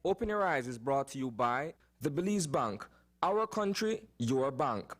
Open Your Eyes is brought to you by the Belize Bank. Our country, your bank.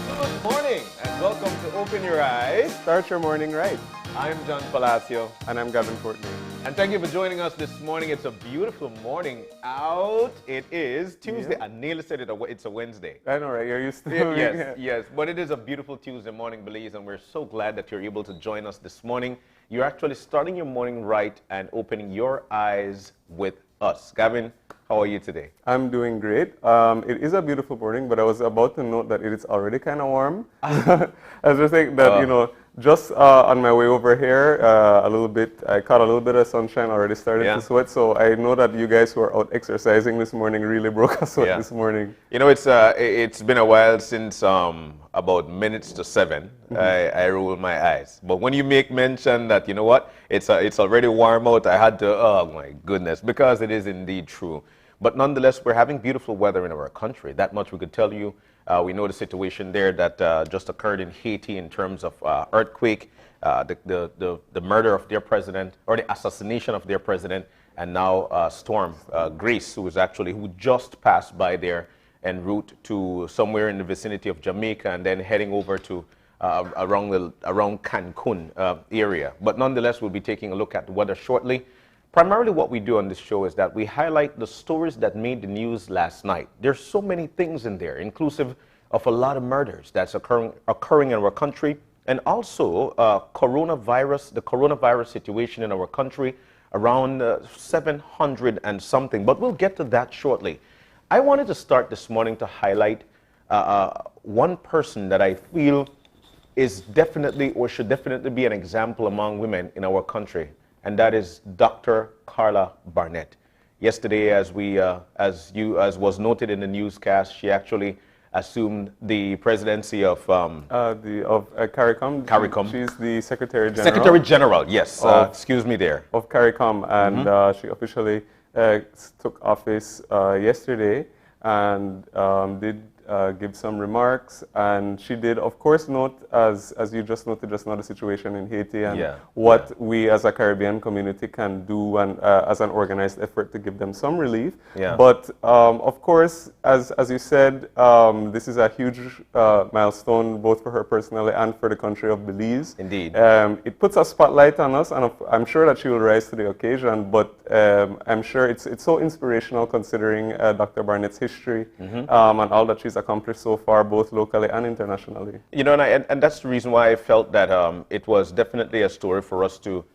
Good morning and welcome to Open Your Eyes. Start your morning right. I'm John Palacio And I'm Gavin Courtney. and thank you for joining us this morning. It's a beautiful morning out. It is Tuesday. Yeah. I nearly said it's a Wednesday. I know, right? You're used to Yes, but it is a beautiful Tuesday morning, Belize, and we're so glad that you're able to join us this morning. You're actually starting your morning right and opening your eyes with us. Gavin, how are you today? I'm doing great. It is a beautiful morning, but I was about to note that it is already kind of warm. I was just thinking that, just on my way over here, I caught a little bit of sunshine, already started Yeah. to sweat. So I know that you guys who are out exercising this morning really broke a sweat Yeah. this morning. You know, it's been a while since about minutes to 7. I roll my eyes. But when you make mention that, you know what, it's already warm out, I had to, oh my goodness, because it is indeed true. But nonetheless, we're having beautiful weather in our country. That much we could tell you. We know the situation there that just occurred in Haiti in terms of earthquake, the murder of their president, or the assassination of their president, and now Storm Grace, who just passed by there en route to somewhere in the vicinity of Jamaica and then heading over to around Cancun area. But nonetheless, we'll be taking a look at the weather shortly. Primarily what we do on this show is that we highlight the stories that made the news last night. There's so many things in there, inclusive of a lot of murders that's occurring in our country, and also the coronavirus situation in our country, around 700 and something. But we'll get to that shortly. I wanted to start this morning to highlight one person that I feel is definitely or should definitely be an example among women in our country, and that is Dr. Carla Barnett. Yesterday, as was noted in the newscast, she actually assumed the presidency of CARICOM. CARICOM. She's the Secretary General. Secretary General, yes. Excuse me there. Of CARICOM, and she officially took office yesterday and did give some remarks, and she did, of course, note, as you just noted just now, the situation in Haiti and what we as a Caribbean community can do and as an organized effort to give them some relief. Yeah. But of course, as you said, this is a huge milestone both for her personally and for the country of Belize. Indeed. It puts a spotlight on us, and I'm sure that she will rise to the occasion, but I'm sure it's so inspirational considering Dr. Barnett's history and all that she's accomplished so far, both locally and internationally. You know, and that's the reason why I felt that it was definitely a story for us to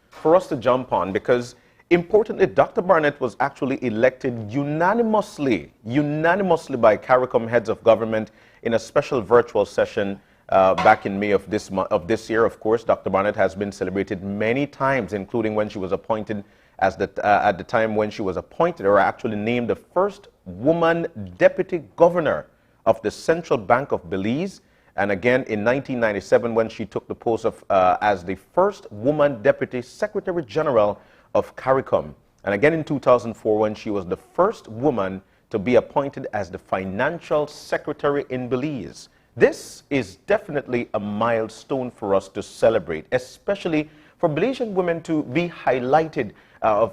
jump on, because importantly, Dr. Barnett was actually elected unanimously by CARICOM heads of government in a special virtual session back in May of this year. Of course, Dr. Barnett has been celebrated many times, including when she was appointed at the time when she was appointed, or actually named, the first woman deputy governor of the Central Bank of Belize, and again in 1997 when she took the post of as the first woman deputy secretary general of CARICOM, and again in 2004 when she was the first woman to be appointed as the financial secretary in Belize. This is definitely a milestone for us to celebrate, especially for Belizean women to be highlighted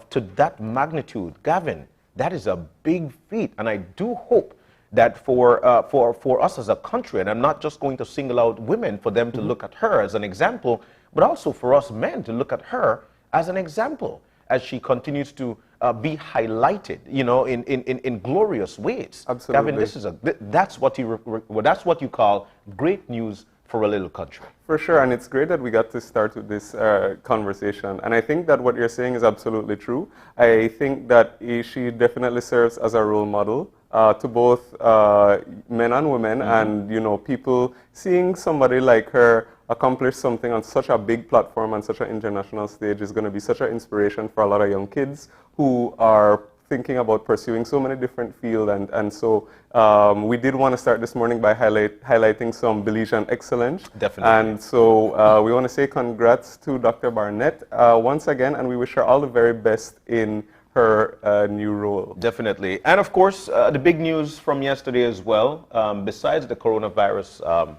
to that magnitude. Gavin, that is a big feat, and I do hope that for us as a country, and I'm not just going to single out women for them to look at her as an example, but also for us men to look at her as an example as she continues to be highlighted, you know, in glorious ways. Absolutely. Gavin, that's what you call great news for a little country. For sure, and it's great that we got to start with this conversation. And I think that what you're saying is absolutely true. I think that she definitely serves as a role model to both men and women, and people seeing somebody like her accomplish something on such a big platform and such an international stage is going to be such an inspiration for a lot of young kids who are thinking about pursuing so many different fields, and so we did want to start this morning by highlighting some Belizean excellence. Definitely. And so we want to say congrats to Dr. Barnett once again, and we wish her all the very best in her new role. Definitely. And of course, the big news from yesterday as well, besides the coronavirus,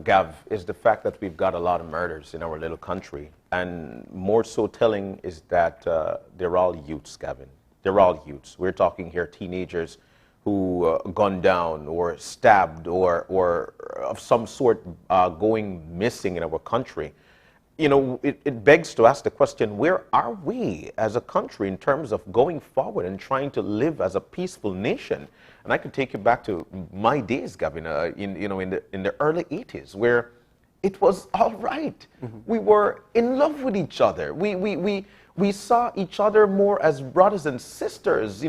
Gav, is the fact that we've got a lot of murders in our little country. And more so telling is that they're all youths, Gavin. They're all youths. We're talking here teenagers who gunned down or stabbed or of some sort going missing in our country. You know, it begs to ask the question, where are we as a country in terms of going forward and trying to live as a peaceful nation? And I could take you back to my days, Gavin, in the early 80s, where it was all right. Mm-hmm. We were in love with each other. We saw each other more as brothers and sisters,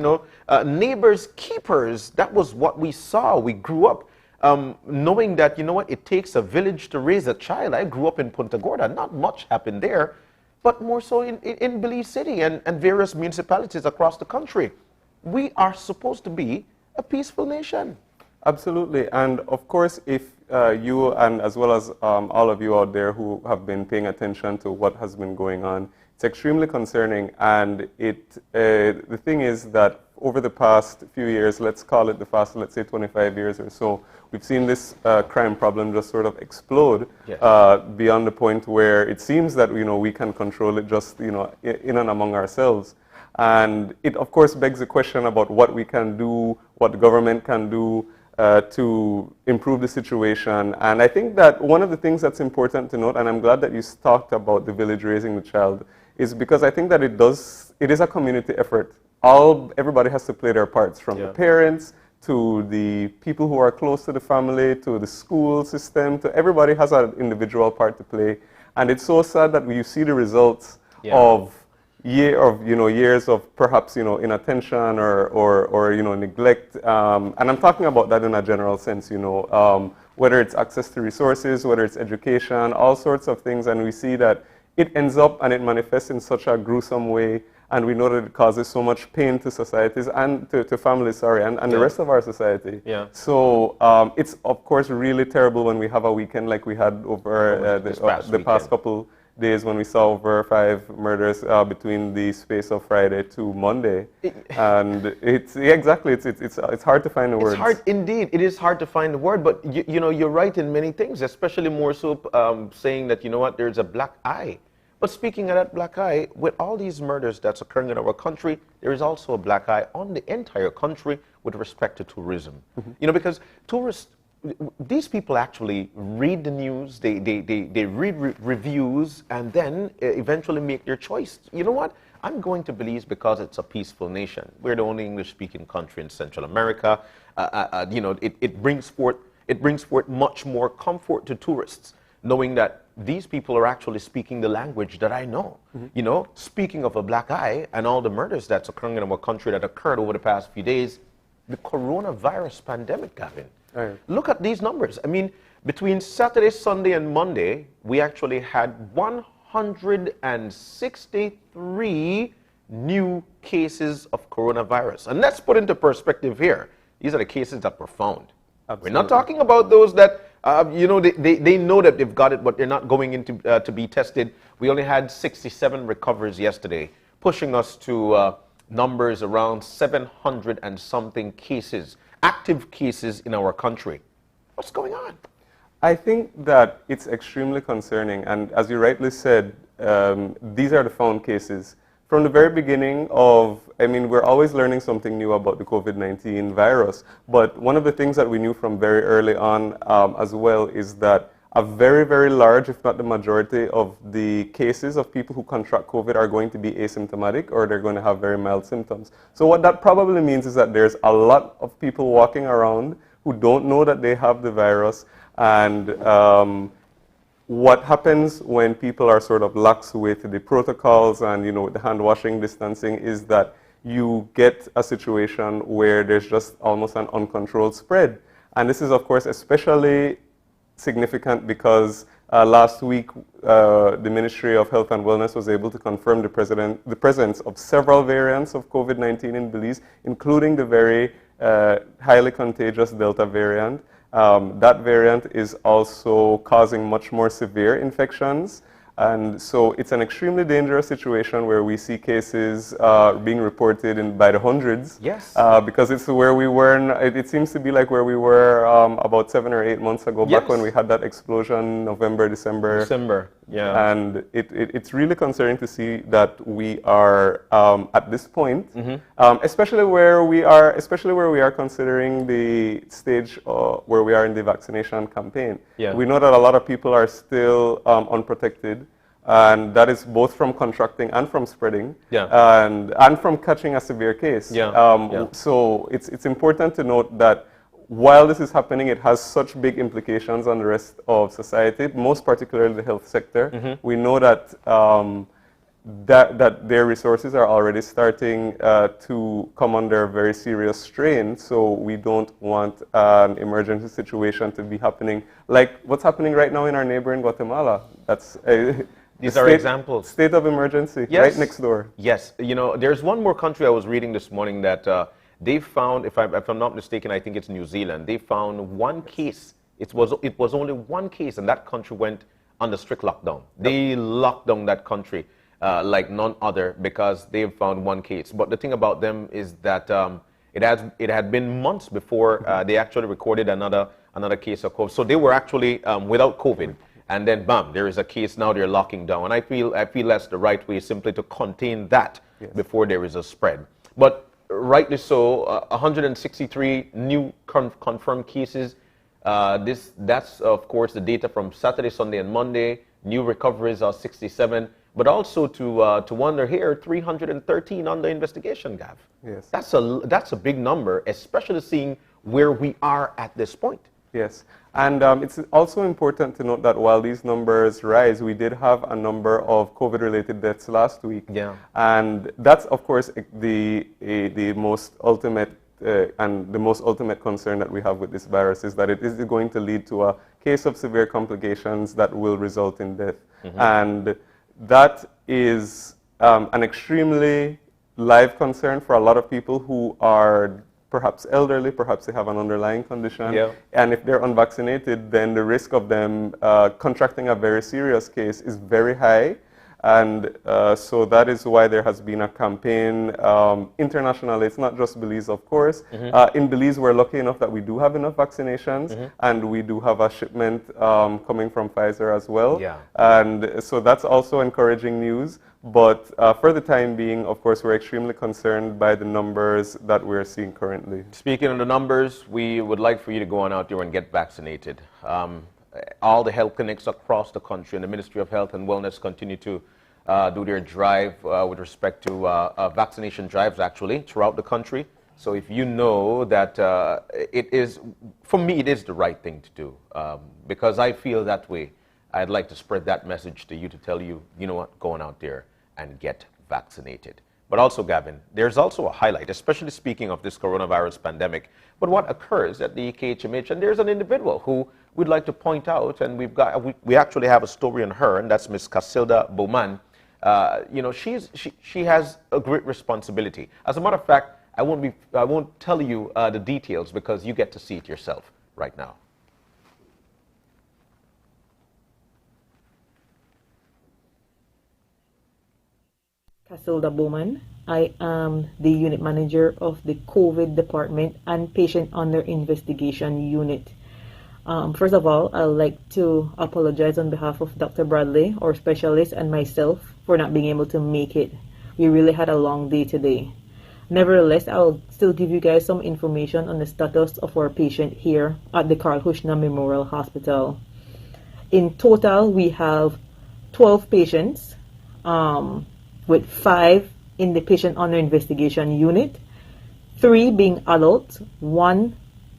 neighbors, keepers. That was what we saw. We grew up knowing that, it takes a village to raise a child. I grew up in Punta Gorda. Not much happened there, but more so in Belize City and various municipalities across the country. We are supposed to be a peaceful nation. Absolutely. And of course, if you and as well as all of you out there who have been paying attention to what has been going on, it's extremely concerning. And the thing is that over the past few years, let's call it let's say 25 years or so, we've seen this crime problem just sort of explode. Yes. Beyond the point where it seems that we can control it just in and among ourselves. And it of course begs the question about what we can do, what the government can do to improve the situation. And I think that one of the things that's important to note, and I'm glad that you talked about the village raising the child, is because I think that it is a community effort. Everybody has to play their parts, from the parents to the people who are close to the family, to the school system, to everybody has an individual part to play. And it's so sad that you see the results of years of perhaps inattention or neglect, and I'm talking about that in a general sense, whether it's access to resources, whether it's education, all sorts of things, and we see that it ends up and it manifests in such a gruesome way, and we know that it causes so much pain to societies and to families, and the rest of our society. Yeah. So it's of course really terrible when we have a weekend like we had over the past couple days, when we saw over 5 murders between the space of Friday to Monday, and it's hard to find the words. It's hard indeed. It is hard to find the word, but you're right in many things, especially more so saying that there's a black eye. But speaking of that black eye, with all these murders that's occurring in our country, there is also a black eye on the entire country with respect to tourism. Mm-hmm. Because tourists, these people actually read the news, they read reviews, and then eventually make their choice. You know what? I'm going to Belize because it's a peaceful nation. We're the only English-speaking country in Central America. It brings forth much more comfort to tourists, knowing that these people are actually speaking the language that I know. Mm-hmm. Speaking of a black eye and all the murders that's occurring in our country that occurred over the past few days, the coronavirus pandemic, Gavin. Right. Look at these numbers. I mean, between Saturday, Sunday, and Monday, we actually had 163 new cases of coronavirus. And let's put into perspective here. These are the cases that were found. Absolutely. We're not talking about those that, they know that they've got it, but they're not going into to be tested. We only had 67 recoveries yesterday, pushing us to numbers around 700 and something cases, active cases in our country. What's going on? I think that it's extremely concerning, and as you rightly said, these are the found cases. From the very beginning we're always learning something new about the COVID-19 virus, but one of the things that we knew from very early on as well is that a very, very large, if not the majority, of the cases of people who contract COVID are going to be asymptomatic, or they're going to have very mild symptoms. So what that probably means is that there's a lot of people walking around who don't know that they have the virus, and what happens when people are sort of lax with the protocols and with the hand washing, distancing, is that you get a situation where there's just almost an uncontrolled spread. And this is of course especially significant because Last week, the Ministry of Health and Wellness was able to confirm the presence of several variants of COVID-19 in Belize, including the very highly contagious Delta variant. That variant is also causing much more severe infections. And so it's an extremely dangerous situation where we see cases being reported by the hundreds. Yes. Because it's where we were, it seems to be like where we were about 7 or 8 months ago, Yes. back when we had that explosion, November, December. Yeah. And it's really concerning to see that we are at this point, especially where we are considering the stage where we are in the vaccination campaign. Yeah. We know that a lot of people are still unprotected, and that is both from contracting and from spreading, and from catching a severe case. So it's important to note that while this is happening, it has such big implications on the rest of society, most particularly the health sector. We know that that their resources are already starting to come under very serious strain, so we don't want an emergency situation to be happening like what's happening right now in our neighboring Guatemala. That's These are examples. State of emergency, right next door. Yes. You know, there's one more country I was reading this morning that they found, if I'm not mistaken, I think it's New Zealand. They found one case. It was only one case, and that country went under strict lockdown. They locked down that country like none other because they found one case. But the thing about them is that it had been months before they actually recorded another case of COVID. So they were actually without COVID, and then bam, there is a case. Now they're locking down, and I feel that's the right way, simply to contain that before there is a spread. But rightly so, 163 new confirmed cases. That's of course the data from Saturday, Sunday, and Monday. New recoveries are 67, but also to wonder here, 313 under investigation, Gav. Yes, that's a big number, especially seeing where we are at this point. Yes, and it's also important to note that while these numbers rise, we did have a number of COVID-related deaths last week. Yeah, and that's of course the most ultimate and the most ultimate concern that we have with this virus is that it is going to lead to a case of severe complications that will result in death, and that is an extremely live concern for a lot of people who are perhaps elderly, perhaps they have an underlying condition, and if they're unvaccinated, then the risk of them contracting a very serious case is very high. And so that is why there has been a campaign internationally. It's not just Belize, of course. In Belize, we're lucky enough that we do have enough vaccinations, and we do have a shipment coming from Pfizer as well. And so that's also encouraging news. But for the time being, of course, we're extremely concerned by the numbers that we're seeing currently. Speaking of the numbers, we would like for you to go on out there and get vaccinated. All the health clinics across the country and the Ministry of Health and Wellness continue to do their drive with respect to vaccination drives, actually, throughout the country. So if you know that it is, for me, it is the right thing to do, because I feel that way. I'd like to spread that message to you, to tell you, you know what, go on out there and get vaccinated. But also, Gavin, there's also a highlight, especially speaking of this coronavirus pandemic, but what occurs at the KHMH, and there's an individual who we'd like to point out, and we actually have a story on her, and that's Miss Casilda Bowman. You know, she has a great responsibility. As a matter of fact, I won't tell you the details because you get to see it yourself right now. Casilda Bowman. I am the unit manager of the COVID department and patient under investigation unit. First of all, I'd like to apologize on behalf of Dr. Bradley, our specialist, and myself for not being able to make it. We really had a long day today. Nevertheless, I'll still give you guys some information on the status of our patient here at the Carl Hushna Memorial Hospital. In total, we have 12 patients, with 5 in the patient under investigation unit, 3 being adults, 1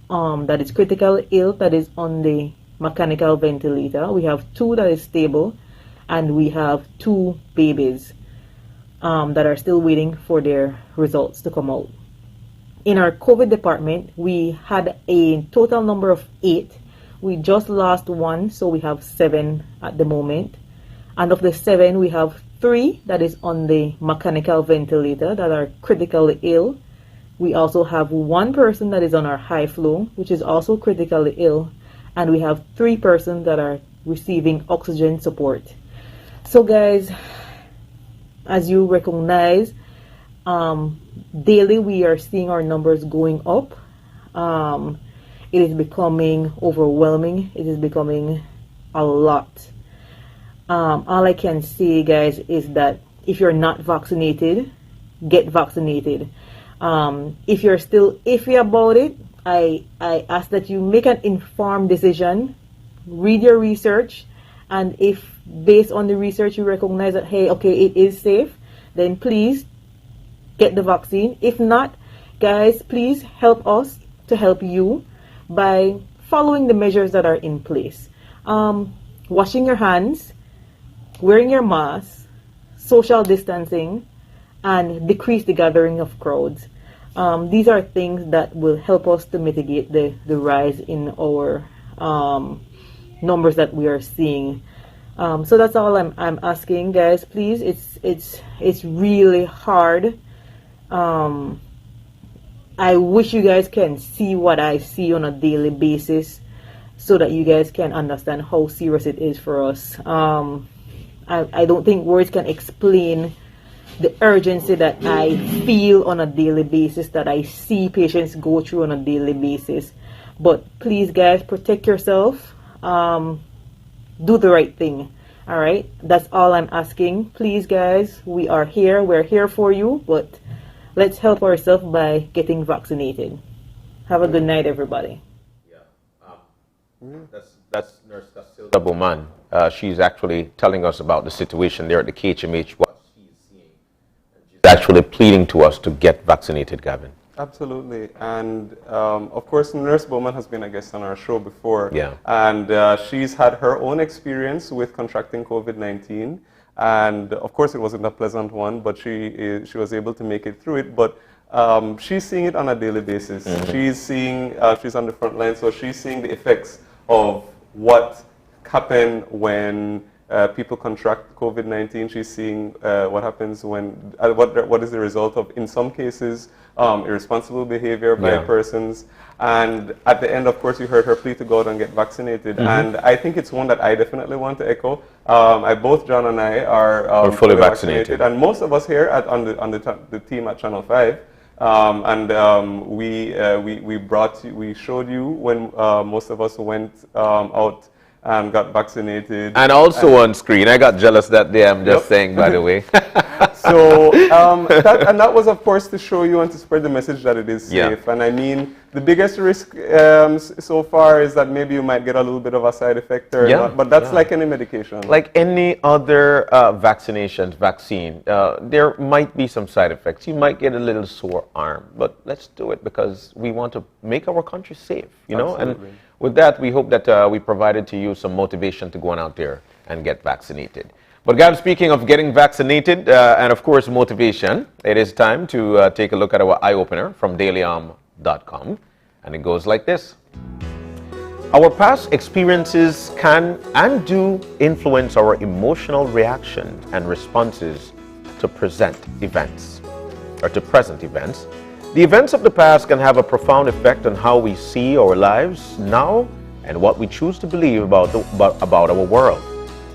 that is critically ill, that is on the mechanical ventilator. We have 2 that is stable, and we have 2 babies that are still waiting for their results to come out. In our COVID department, we had a total number of 8, We just lost one, so we have 7 at the moment. And of the 7, we have 3 that is on the mechanical ventilator that are critically ill. We also have 1 person that is on our high flow, which is also critically ill. And we have 3 persons that are receiving oxygen support. So guys, as you recognize, daily we are seeing our numbers going up. It is becoming overwhelming. It is becoming a lot. All I can say, guys, is that if you're not vaccinated, get vaccinated. If you're still iffy about it, I ask that you make an informed decision, read your research, and if based on the research you recognize that, hey, okay, it is safe, then please get the vaccine. If not, guys, please help us to help you by following the measures that are in place. Washing your hands, wearing your mask, social distancing, and decrease the gathering of crowds. These are things that will help us to mitigate the rise in our numbers that we are seeing. So that's all I'm asking, guys. Please, it's really hard. I wish you guys can see what I see on a daily basis, so that you guys can understand how serious it is for us. I don't think words can explain the urgency that I feel on a daily basis, that I see patients go through on a daily basis. But please, guys, protect yourself. Do the right thing. All right, that's all I'm asking. Please, guys, we are here. We're here for you, but let's help ourselves by getting vaccinated. Have a good night, everybody. That's Nurse Casilda Bowman. She's actually telling us about the situation there at the KHMH, what she's seeing. And she's actually pleading to us to get vaccinated, Gavin. Absolutely. And of course, Nurse Bowman has been a guest on our show before. Yeah. And she's had her own experience with contracting COVID-19. And of course, it wasn't a pleasant one, but she was able to make it through it. But she's seeing it on a daily basis. Mm-hmm. She's on the front line, so she's seeing the effects of what happened when people contract COVID-19. She's seeing what happens when, what is the result of, in some cases, irresponsible behavior by persons. And at the end, of course, you heard her plea to go out and get vaccinated. Mm-hmm. And I think it's one that I definitely want to echo. Both John and I are fully vaccinated. And most of us here on the team at Channel 5, we showed you when most of us went out and got vaccinated. And also on screen. I got jealous that day, I'm just saying, by the way. So, that was, of course, to show you and to spread the message that it is safe. Yeah. And I mean, the biggest risk so far is that maybe you might get a little bit of a side effect or not, but that's like any medication. Like any other vaccine, there might be some side effects. You might get a little sore arm, but let's do it because we want to make our country safe, you know? Absolutely. And with that, we hope that we provided to you some motivation to go on out there and get vaccinated. But Gab, speaking of getting vaccinated and of course motivation, it is time to take a look at our eye-opener from dailyarm.com, and it goes like this. Our past experiences can and do influence our emotional reactions and responses to present events. The events of the past can have a profound effect on how we see our lives now and what we choose to believe about our world.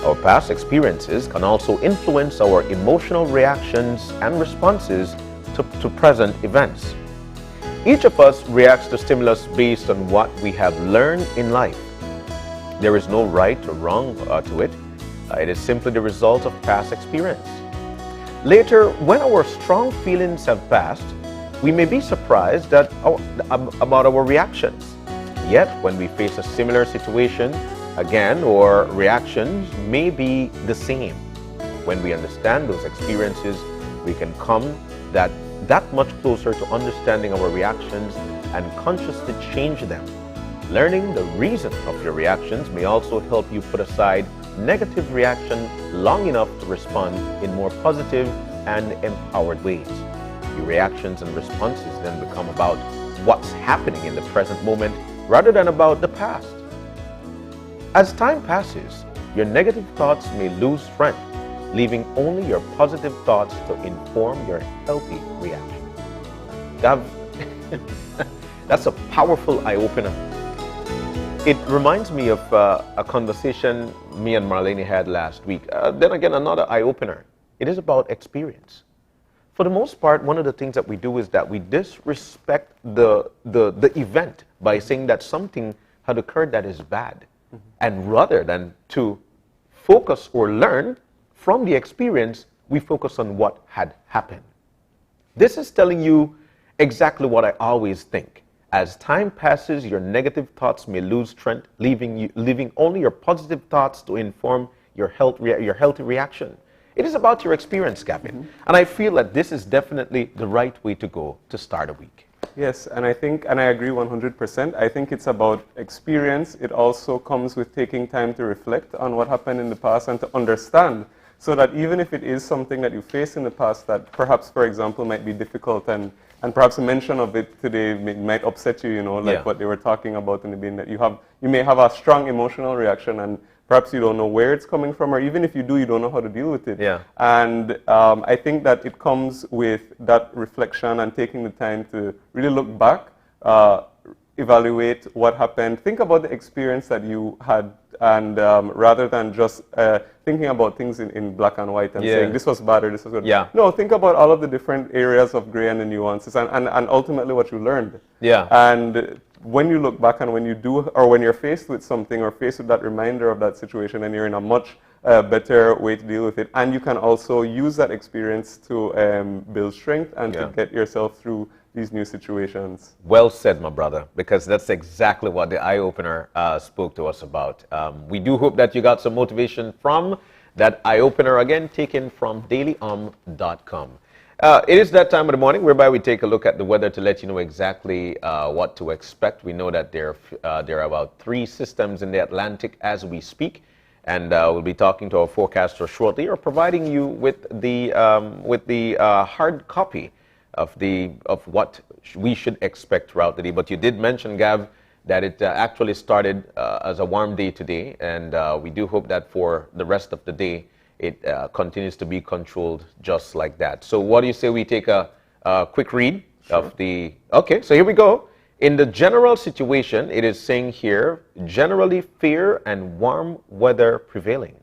Our past experiences can also influence our emotional reactions and responses to present events. Each of us reacts to stimulus based on what we have learned in life. There is no right or wrong to it. It is simply the result of past experience. Later, when our strong feelings have passed, we may be surprised about our reactions. Yet, when we face a similar situation, again, our reactions may be the same. When we understand those experiences, we can come that much closer to understanding our reactions and consciously change them. Learning the reason of your reactions may also help you put aside negative reaction long enough to respond in more positive and empowered ways. Your reactions and responses then become about what's happening in the present moment rather than about the past. As time passes, your negative thoughts may lose strength, leaving only your positive thoughts to inform your healthy reaction. That's a powerful eye-opener. It reminds me of a conversation me and Marlene had last week. Then again, another eye-opener. It is about experience. For the most part, one of the things that we do is that we disrespect the event by saying that something had occurred that is bad. And rather than to focus or learn from the experience, we focus on what had happened. This is telling you exactly what I always think. As time passes, your negative thoughts may lose strength, leaving only your positive thoughts to inform your healthy reaction. It is about your experience, Gavin. And I feel that this is definitely the right way to go to start a week. Yes, and I agree 100%. I think it's about experience. It also comes with taking time to reflect on what happened in the past and to understand, so that even if it is something that you faced in the past that perhaps, for example, might be difficult and perhaps a mention of it today might upset you, like what they were talking about in the beginning, that you may have a strong emotional reaction and perhaps you don't know where it's coming from, or even if you do, you don't know how to deal with it. Yeah. And I think that it comes with that reflection and taking the time to really look back, evaluate what happened, think about the experience that you had, and rather than just thinking about things in black and white and saying this was bad or this was good. Yeah. No, think about all of the different areas of gray and the nuances and ultimately what you learned. Yeah. And when you look back and when you do, or when you're faced with something or faced with that reminder of that situation, and you're in a much better way to deal with it, and you can also use that experience to build strength and to get yourself through these new situations. Well said, my brother, because that's exactly what the eye-opener spoke to us about. We do hope that you got some motivation from that eye-opener, again, taken from dailyom.com. It is that time of the morning whereby we take a look at the weather to let you know exactly what to expect. We know that there are about 3 systems in the Atlantic as we speak, and we'll be talking to our forecaster shortly, or providing you with the hard copy of what we should expect throughout the day. But you did mention, Gav, that it actually started as a warm day today, and we do hope that for the rest of the day it continues to be controlled just like that. So what do you say we take a quick read of the... Okay, so here we go. In the general situation, it is saying here, generally fair and warm weather prevailing.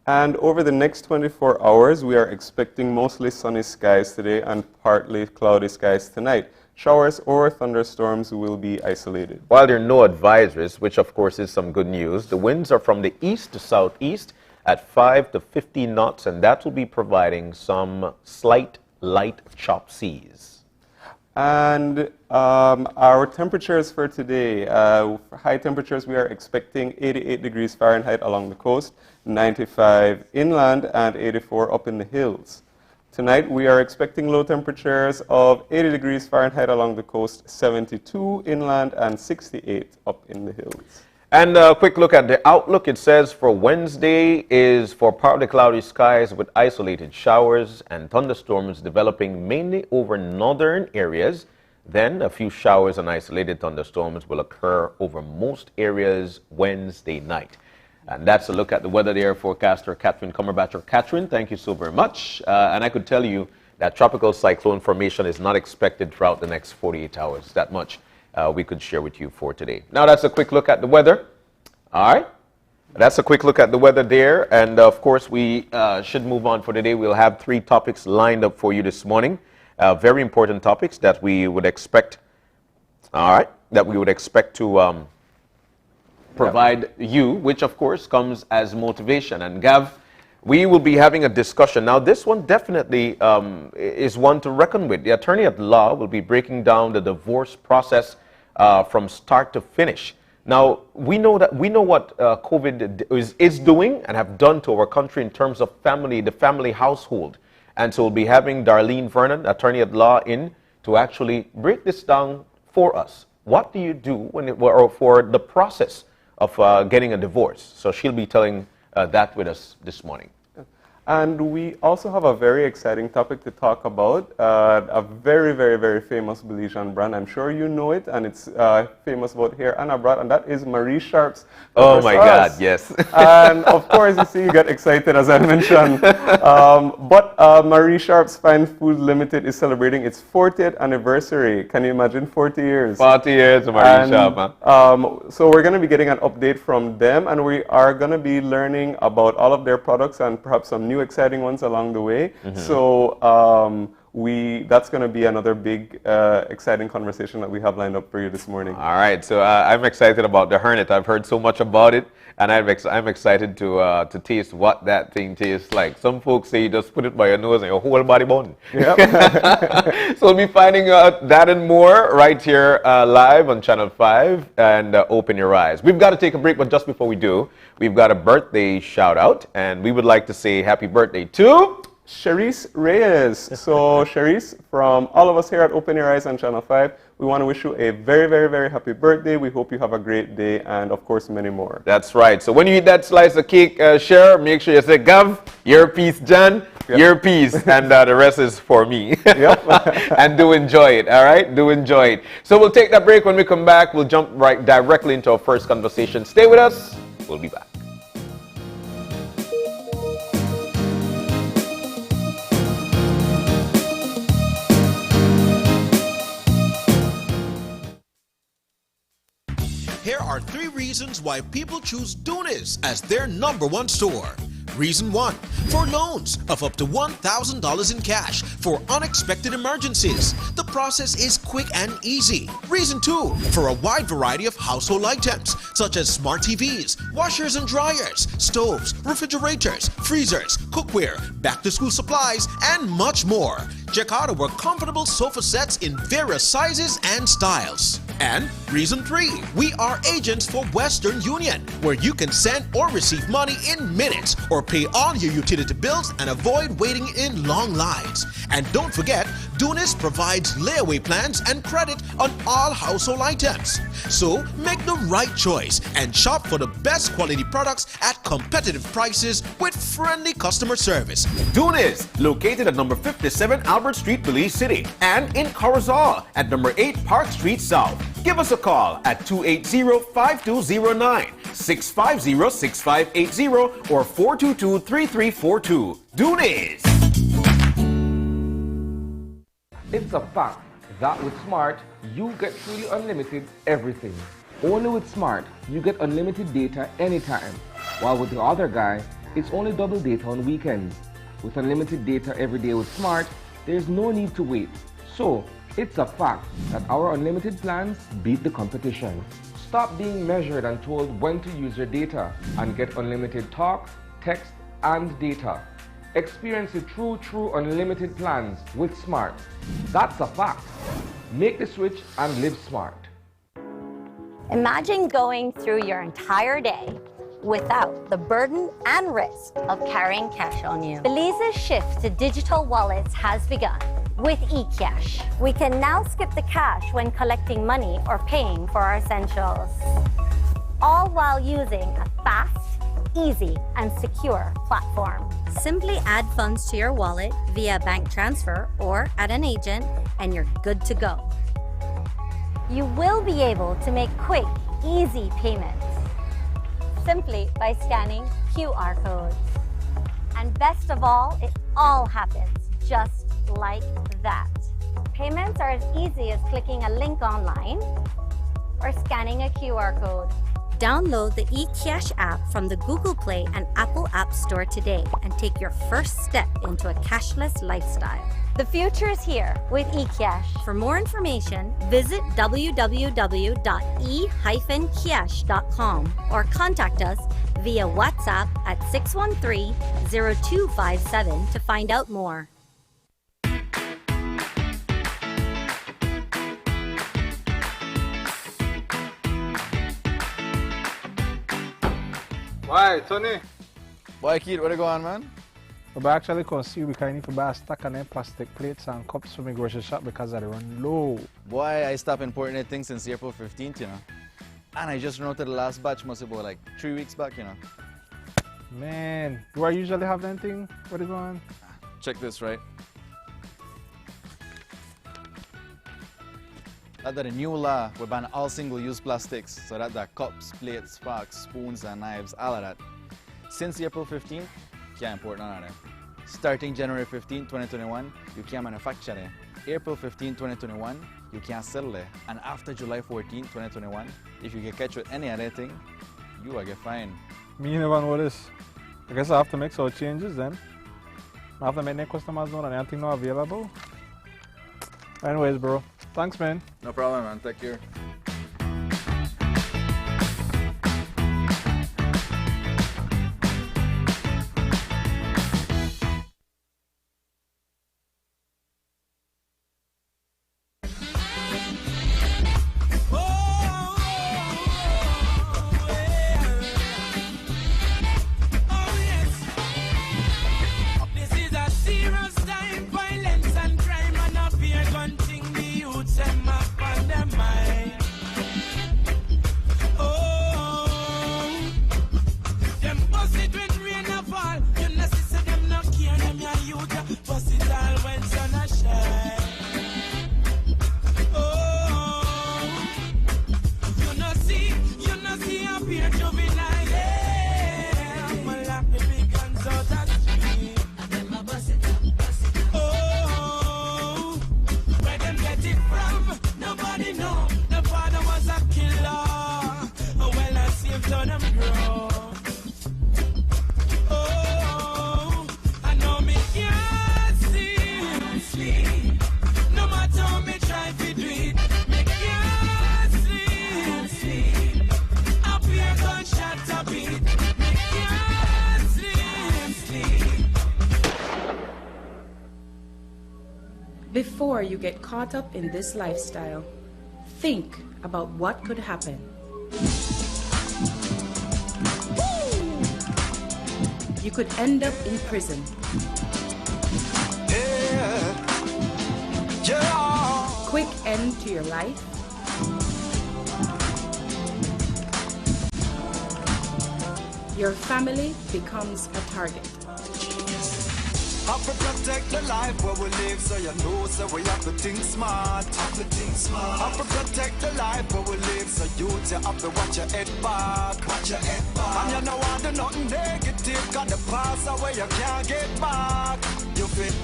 And over the next 24 hours, we are expecting mostly sunny skies today and partly cloudy skies tonight. Showers or thunderstorms will be isolated. While there are no advisories, which of course is some good news, the winds are from the east to southeast at 5 to 15 knots, and that will be providing some slight light chop seas. And our temperatures for today, high temperatures, we are expecting 88 degrees Fahrenheit along the coast, 95 inland, and 84 up in the hills. Tonight, we are expecting low temperatures of 80 degrees Fahrenheit along the coast, 72 inland, and 68 up in the hills. And a quick look at the outlook. It says for Wednesday is for partly cloudy skies with isolated showers and thunderstorms developing mainly over northern areas. Then a few showers and isolated thunderstorms will occur over most areas Wednesday night. And that's a look at the weather there, forecaster Catherine Cumberbatcher. Catherine, thank you so very much. And I could tell you that tropical cyclone formation is not expected throughout the next 48 hours. That much we could share with you for today. Now that's a quick look at the weather. All right. That's a quick look at the weather there. And of course, we should move on for today. We'll have 3 topics lined up for you this morning. Very important topics that we would expect. All right. That we would expect to provide you, which of course comes as motivation. And Gav, we will be having a discussion. Now this one definitely is one to reckon with. The attorney at law will be breaking down the divorce process from start to finish. Now we know what COVID is doing and have done to our country in terms of the family household. And so we'll be having Darlene Vernon, attorney at law, in to actually break this down for us. What do you do for the process of getting a divorce? So she'll be telling that with us this morning. And we also have a very exciting topic to talk about, a very, very, very famous Belizean brand. I'm sure you know it, and it's famous about here and abroad, and that is Marie Sharp's. Oh my God, yes. And of course, you see, you get excited as I mentioned. But Marie Sharp's Fine Food Limited is celebrating its 40th anniversary. Can you imagine 40 years? 40 years of Marie Sharp, huh? So we're going to be getting an update from them, and we are going to be learning about all of their products and perhaps some new exciting ones along the way. So that's going to be another big exciting conversation that we have lined up for you this morning. All right, so I'm excited about the Hernet. I've heard so much about it, and I'm excited to taste what that thing tastes like. Some folks say you just put it by your nose and your whole body bun. Yep. So we'll be finding out that and more right here live on Channel 5 and Open Your Eyes. We've got to take a break, but just before we do, we've got a birthday shout out, and we would like to say happy birthday to Cherise Reyes. So Cherise, from all of us here at Open Your Eyes on Channel 5, we want to wish you a very, very, very happy birthday. We hope you have a great day and, of course, many more. That's right. So when you eat that slice of cake, share, make sure you say, Gav, your piece, Jan, your piece, and the rest is for me. Yep. And do enjoy it, all right? Do enjoy it. So we'll take that break. When we come back, we'll jump right directly into our first conversation. Stay with us. We'll be back. Here are 3 reasons why people choose Dunis as their #1 store. Reason 1, for loans of up to $1,000 in cash for unexpected emergencies. The process is quick and easy. Reason 2, for a wide variety of household items such as smart TVs, washers and dryers, stoves, refrigerators, freezers, cookware, back-to-school supplies, and much more. Check out our comfortable sofa sets in various sizes and styles. And reason 3, we are agents for Western Union, where you can send or receive money in minutes or pay all your utility bills and avoid waiting in long lines. And don't forget, Dunis provides layaway plans and credit on all household items. So make the right choice and shop for the best quality products at competitive prices with friendly customer service. Dunis, located at number 57 Albert Street, Belize City, and in Corozal at number 8 Park Street South. Give us a call at 280-5209, 650-6580, or 422-3342. Dunis! It's a fact that with Smart, you get truly unlimited everything. Only with Smart, you get unlimited data anytime. While with the other guy, it's only double data on weekends. With unlimited data every day with Smart, there's no need to wait. So, it's a fact that our unlimited plans beat the competition. Stop being measured and told when to use your data and get unlimited talk, text, and data. Experience the true unlimited plans with Smart. That's a fact. Make the switch and live smart. Imagine going through your entire day without the burden and risk of carrying cash on you. Belize's shift to digital wallets has begun with eCash. We can now skip the cash when collecting money or paying for our essentials, all while using a fast, easy, and secure platform. Simply add funds to your wallet via bank transfer or at an agent, and you're good to go. You will be able to make quick, easy payments simply by scanning QR codes. And best of all, it all happens just like that. Payments are as easy as clicking a link online or scanning a QR code. Download the eCash app from the Google Play and Apple App Store today and take your first step into a cashless lifestyle. The future is here with eCash. For more information, visit www.e-cash.com or contact us via WhatsApp at 613-0257 to find out more. Why, Tony? Boy, kid, what you go on, man? I actually come see you because I need to buy a stack of them plastic plates and cups for my grocery shop because I run low. Boy, I stopped importing that thing since April 15th, you know. And I just ran out to the last batch, must be about like 3 weeks back, you know. Man, do I usually have anything? What is on? Check this, right? Under the new law, we ban all single-use plastics, so that the cups, plates, forks, spoons, and knives, all of that. Since April 15, can't import none of them. Starting January 15, 2021, you can't manufacture them. April 15, 2021, you can't sell them. And after July 14, 2021, if you get catch with any other thing, you will get fined. Me never know this. I guess I have to make some changes then. I have to make the customers know that anything not available. Anyways, bro. Thanks, man. No problem, man. Take care. Before you get caught up in this lifestyle, think about what could happen. You could end up in prison. Quick end to your life. Your family becomes a target. Have to protect the life where we live, so you know, so we have to think smart. Have to protect the life where we live, so you have to watch your head back. And you know I do nothing negative, got the past away you can't get back. You fit.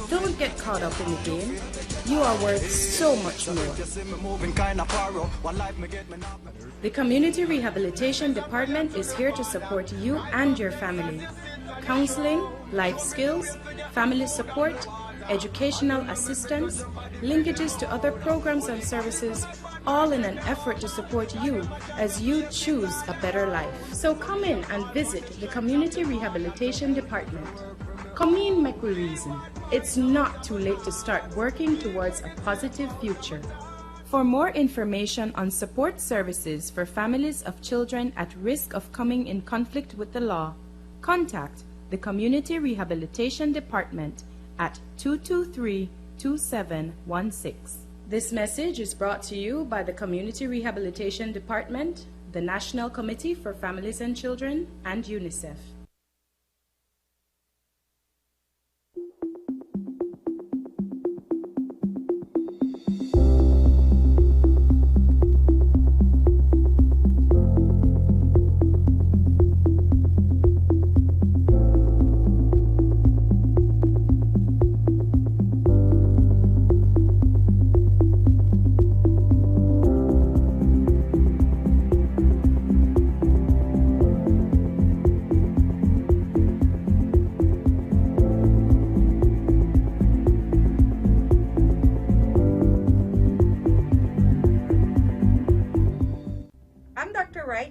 Don't get caught up in the game. You are worth so much more. The Community Rehabilitation Department is here to support you and your family. Counseling, life skills, family support, educational assistance, linkages to other programs and services, all in an effort to support you as you choose a better life. So come in and visit the Community Rehabilitation Department. Come in, make we reason. It's not too late to start working towards a positive future. For more information on support services for families of children at risk of coming in conflict with the law, contact the Community Rehabilitation Department at 223-2716. This message is brought to you by the Community Rehabilitation Department, the National Committee for Families and Children, and UNICEF.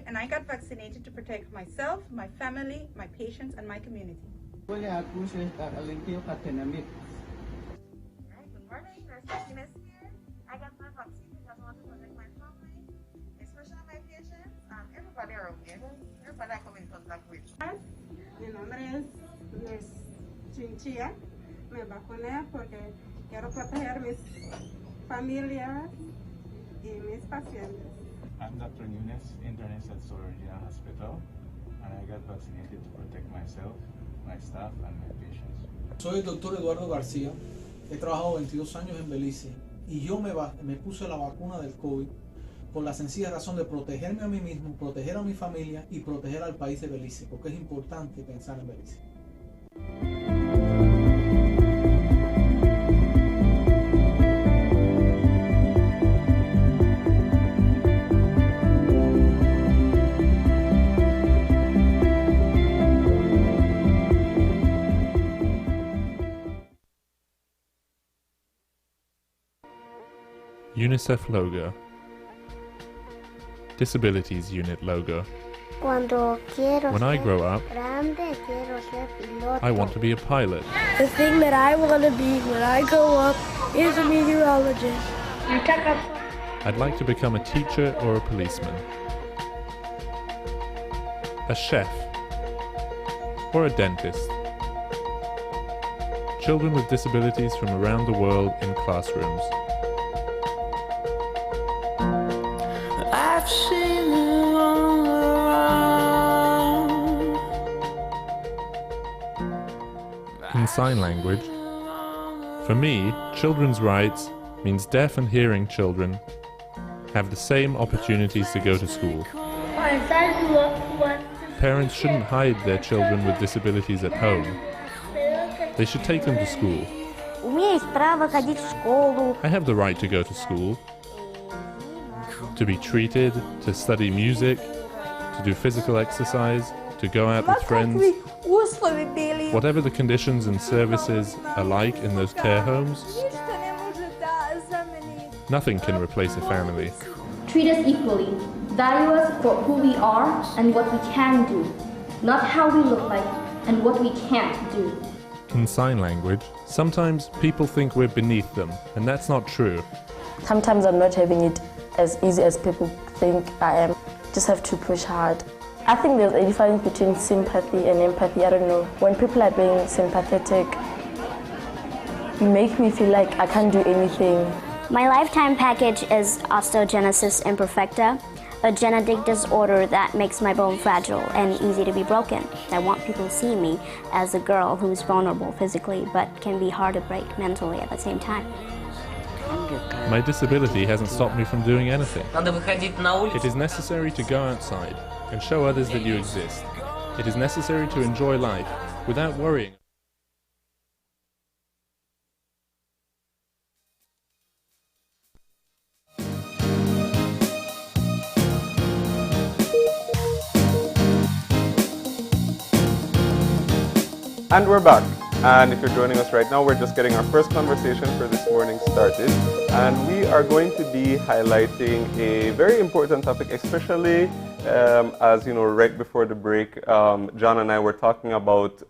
And I got vaccinated to protect myself, my family, my patients, and my community. Good morning, Ines here. I got my vaccine because I want to protect my family, especially my patients, and everybody around me. Everybody I come in contact with. Mi nombre es Miss Chinchilla. Me vacuné porque quiero proteger mis familias y mis pacientes. I'm Dr. Nunes, internist at Solar Hospital. and I got vaccinated to protect myself, my staff, and my patients. Soy el doctor Eduardo García, he trabajado 22 años en Belice y yo me puse la vacuna del COVID por la sencilla razón de protegerme a mí mismo, proteger a mi familia y proteger al país de Belice, porque es importante pensar en Belice. UNICEF logo. Disabilities Unit logo. When I grow up, I want to be a pilot. The thing that I want to be when I grow up is a meteorologist. I'd like to become a teacher or a policeman. A chef. Or a dentist. Children with disabilities from around the world in classrooms. I've seen them all around. In sign language. For me, children's rights means deaf and hearing children have the same opportunities to go to school. Parents shouldn't hide their children with disabilities at home. They should take them to school. I have the right to go to school, to be treated, to study music, to do physical exercise, to go out with friends. Whatever the conditions and services are like in those care homes, nothing can replace a family. Treat us equally. Value us for who we are and what we can do, not how we look like and what we can't do. In sign language, sometimes people think we're beneath them, and that's not true. Sometimes I'm not having it as easy as people think I am. Just have to push hard. I think there's a difference between sympathy and empathy. I don't know. When people are being sympathetic, you make me feel like I can't do anything. My lifetime package is osteogenesis imperfecta, a genetic disorder that makes my bone fragile and easy to be broken. I want people to see me as a girl who's vulnerable physically but can be hard to break mentally at the same time. My disability hasn't stopped me from doing anything. It is necessary to go outside and show others that you exist. It is necessary to enjoy life without worrying. And we're back. And if you're joining us right now, we're just getting our first conversation for this morning started. And we are going to be highlighting a very important topic, especially as you know, right before the break, John and I were talking about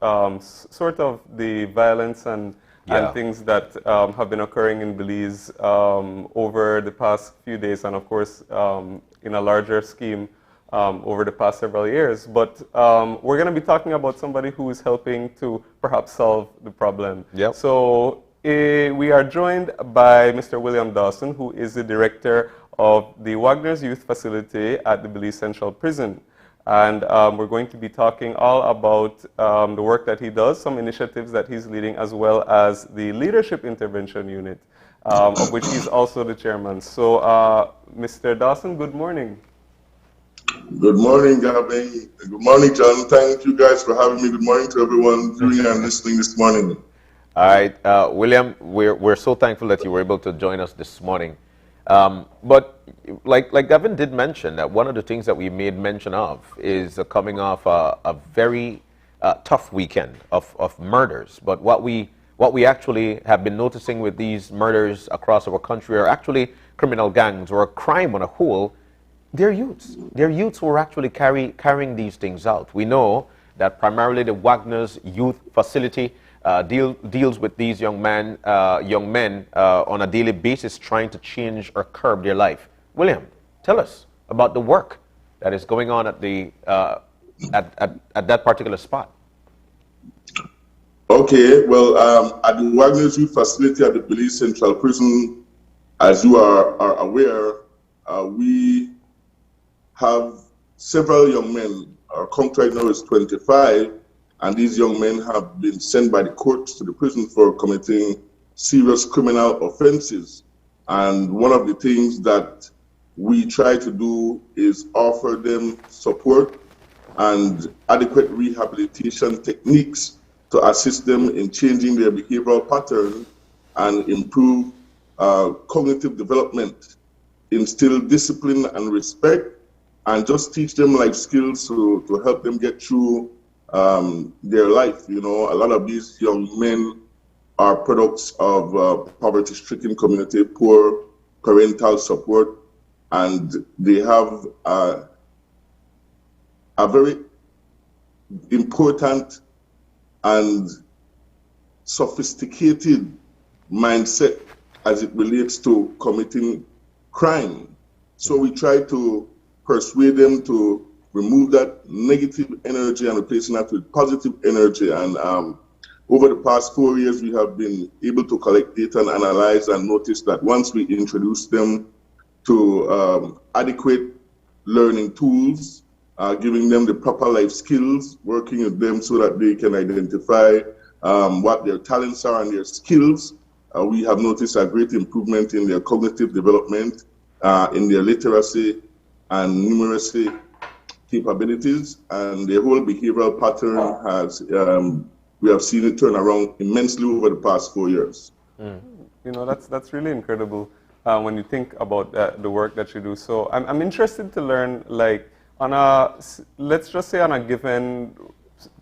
sort of the violence and things that have been occurring in Belize over the past few days, and of course, in a larger scheme, over the past several years. But we're going to be talking about somebody who is helping to perhaps solve the problem. Yep. So we are joined by Mr. William Dawson, who is the director of the Wagner's Youth Facility at the Belize Central Prison. And we're going to be talking all about the work that he does, some initiatives that he's leading, as well as the Leadership Intervention Unit, of which he's also the chairman. So, Mr. Dawson, good morning. Good morning, Gabby. Good morning, John. Thank you guys for having me. Good morning to everyone viewing and listening this morning. All right, William, we're so thankful that you were able to join us this morning. But like Gavin did mention, that one of the things that we made mention of is coming off a very tough weekend of murders. But what we actually have been noticing with these murders across our country are actually criminal gangs, or crime on a whole. They're youths. They're youths who are actually carrying these things out. We know that primarily the Wagner's Youth Facility deals with these young men on a daily basis, trying to change or curb their life. William, tell us about the work that is going on at the at that particular spot. Okay, well, at the Wagner's Youth Facility at the Belize Central Prison, as you are aware, we have several young men our count right now is 25, and these young men have been sent by the courts to the prison for committing serious criminal offenses. And one of the things that we try to do is offer them support and adequate rehabilitation techniques to assist them in changing their behavioral pattern and improve cognitive development, instill discipline and respect, and just teach them life skills to help them get through their life. You know, a lot of these young men are products of poverty-stricken community, poor parental support, and they have a very important and sophisticated mindset as it relates to committing crime. So we try to persuade them to remove that negative energy and replacing that with positive energy. And over the past 4 years, we have been able to collect data and analyze and notice that once we introduce them to adequate learning tools, giving them the proper life skills, working with them so that they can identify what their talents are and their skills, we have noticed a great improvement in their cognitive development, in their literacy and numeracy capabilities, and their whole behavioral pattern has, we have seen it turn around immensely over the past 4 years. You know, that's really incredible when you think about the work that you do. So I'm interested to learn, like, on a, let's just say on a given,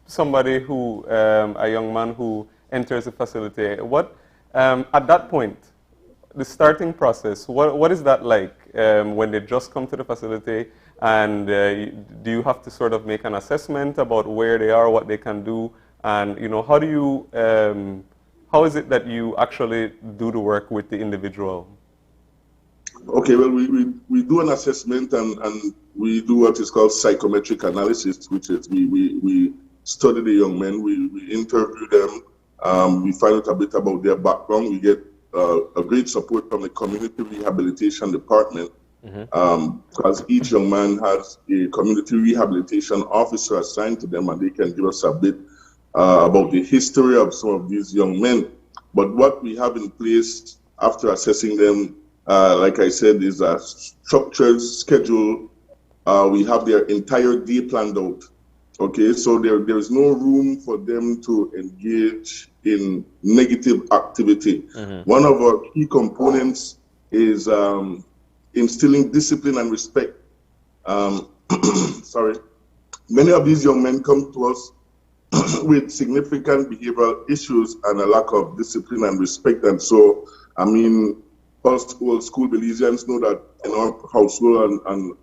somebody who, a young man who enters the facility, what, at that point, the starting process, what is that like when they just come to the facility, and do you have to sort of make an assessment about where they are, what they can do, and, you know, how do you, how is it that you actually do the work with the individual? Okay, well, we do an assessment, and we do what is called psychometric analysis, which is we study the young men, we interview them, we find out a bit about their background, we get a great support from the community rehabilitation department, because each young man has a community rehabilitation officer assigned to them, and they can give us a bit about the history of some of these young men. But what we have in place after assessing them, like I said, is a structured schedule. We have their entire day planned out. Okay, so there is no room for them to engage in negative activity. One of our key components is instilling discipline and respect. Sorry. Many of these young men come to us with significant behavioral issues and a lack of discipline and respect. And so, I mean, us old school Belizeans know that in our household and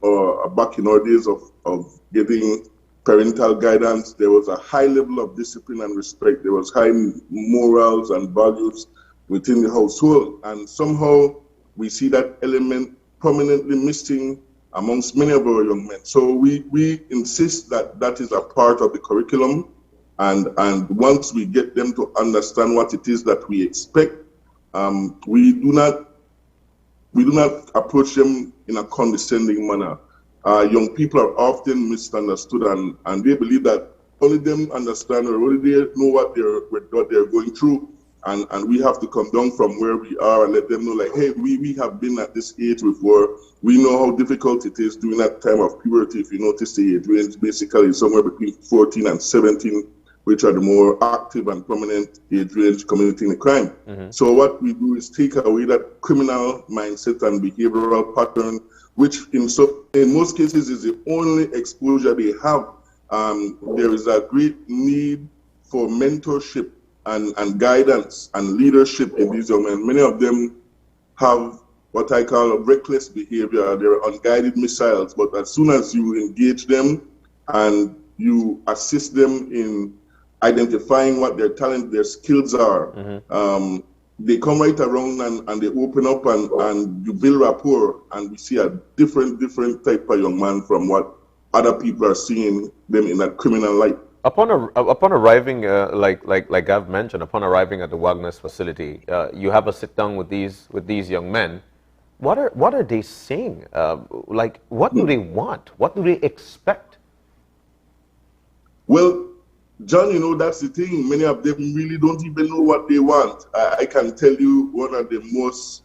back in our days of getting parental guidance, there was a high level of discipline and respect. There was high morals and values within the household. And somehow we see that element prominently missing amongst many of our young men. So we insist that that is a part of the curriculum. And once we get them to understand what it is that we expect, we do not approach them in a condescending manner. Young people are often misunderstood, and they believe that only them understand or only they know what they're going through, and we have to come down from where we are and let them know, like, hey, we have been at this age before. We know how difficult it is during that time of puberty. If you notice, the age range basically somewhere between 14 and 17, which are the more active and prominent age range committing the crime. So what we do is take away that criminal mindset and behavioral pattern, which in most cases is the only exposure they have. There is a great need for mentorship and guidance and leadership in these young men. Many of them have what I call reckless behavior. They're unguided missiles, but as soon as you engage them and you assist them in identifying what their talent, their skills are, they come right around and they open up and you build rapport, and we see a different type of young man from what other people are seeing them in that criminal light. Upon arriving, like I've mentioned, upon arriving at the Wagner's facility, you have a sit down with these young men. What are they saying? Like, what do they want? What do they expect? Well, John, you know, that's the thing. Many of them really don't even know what they want. I can tell you one of the most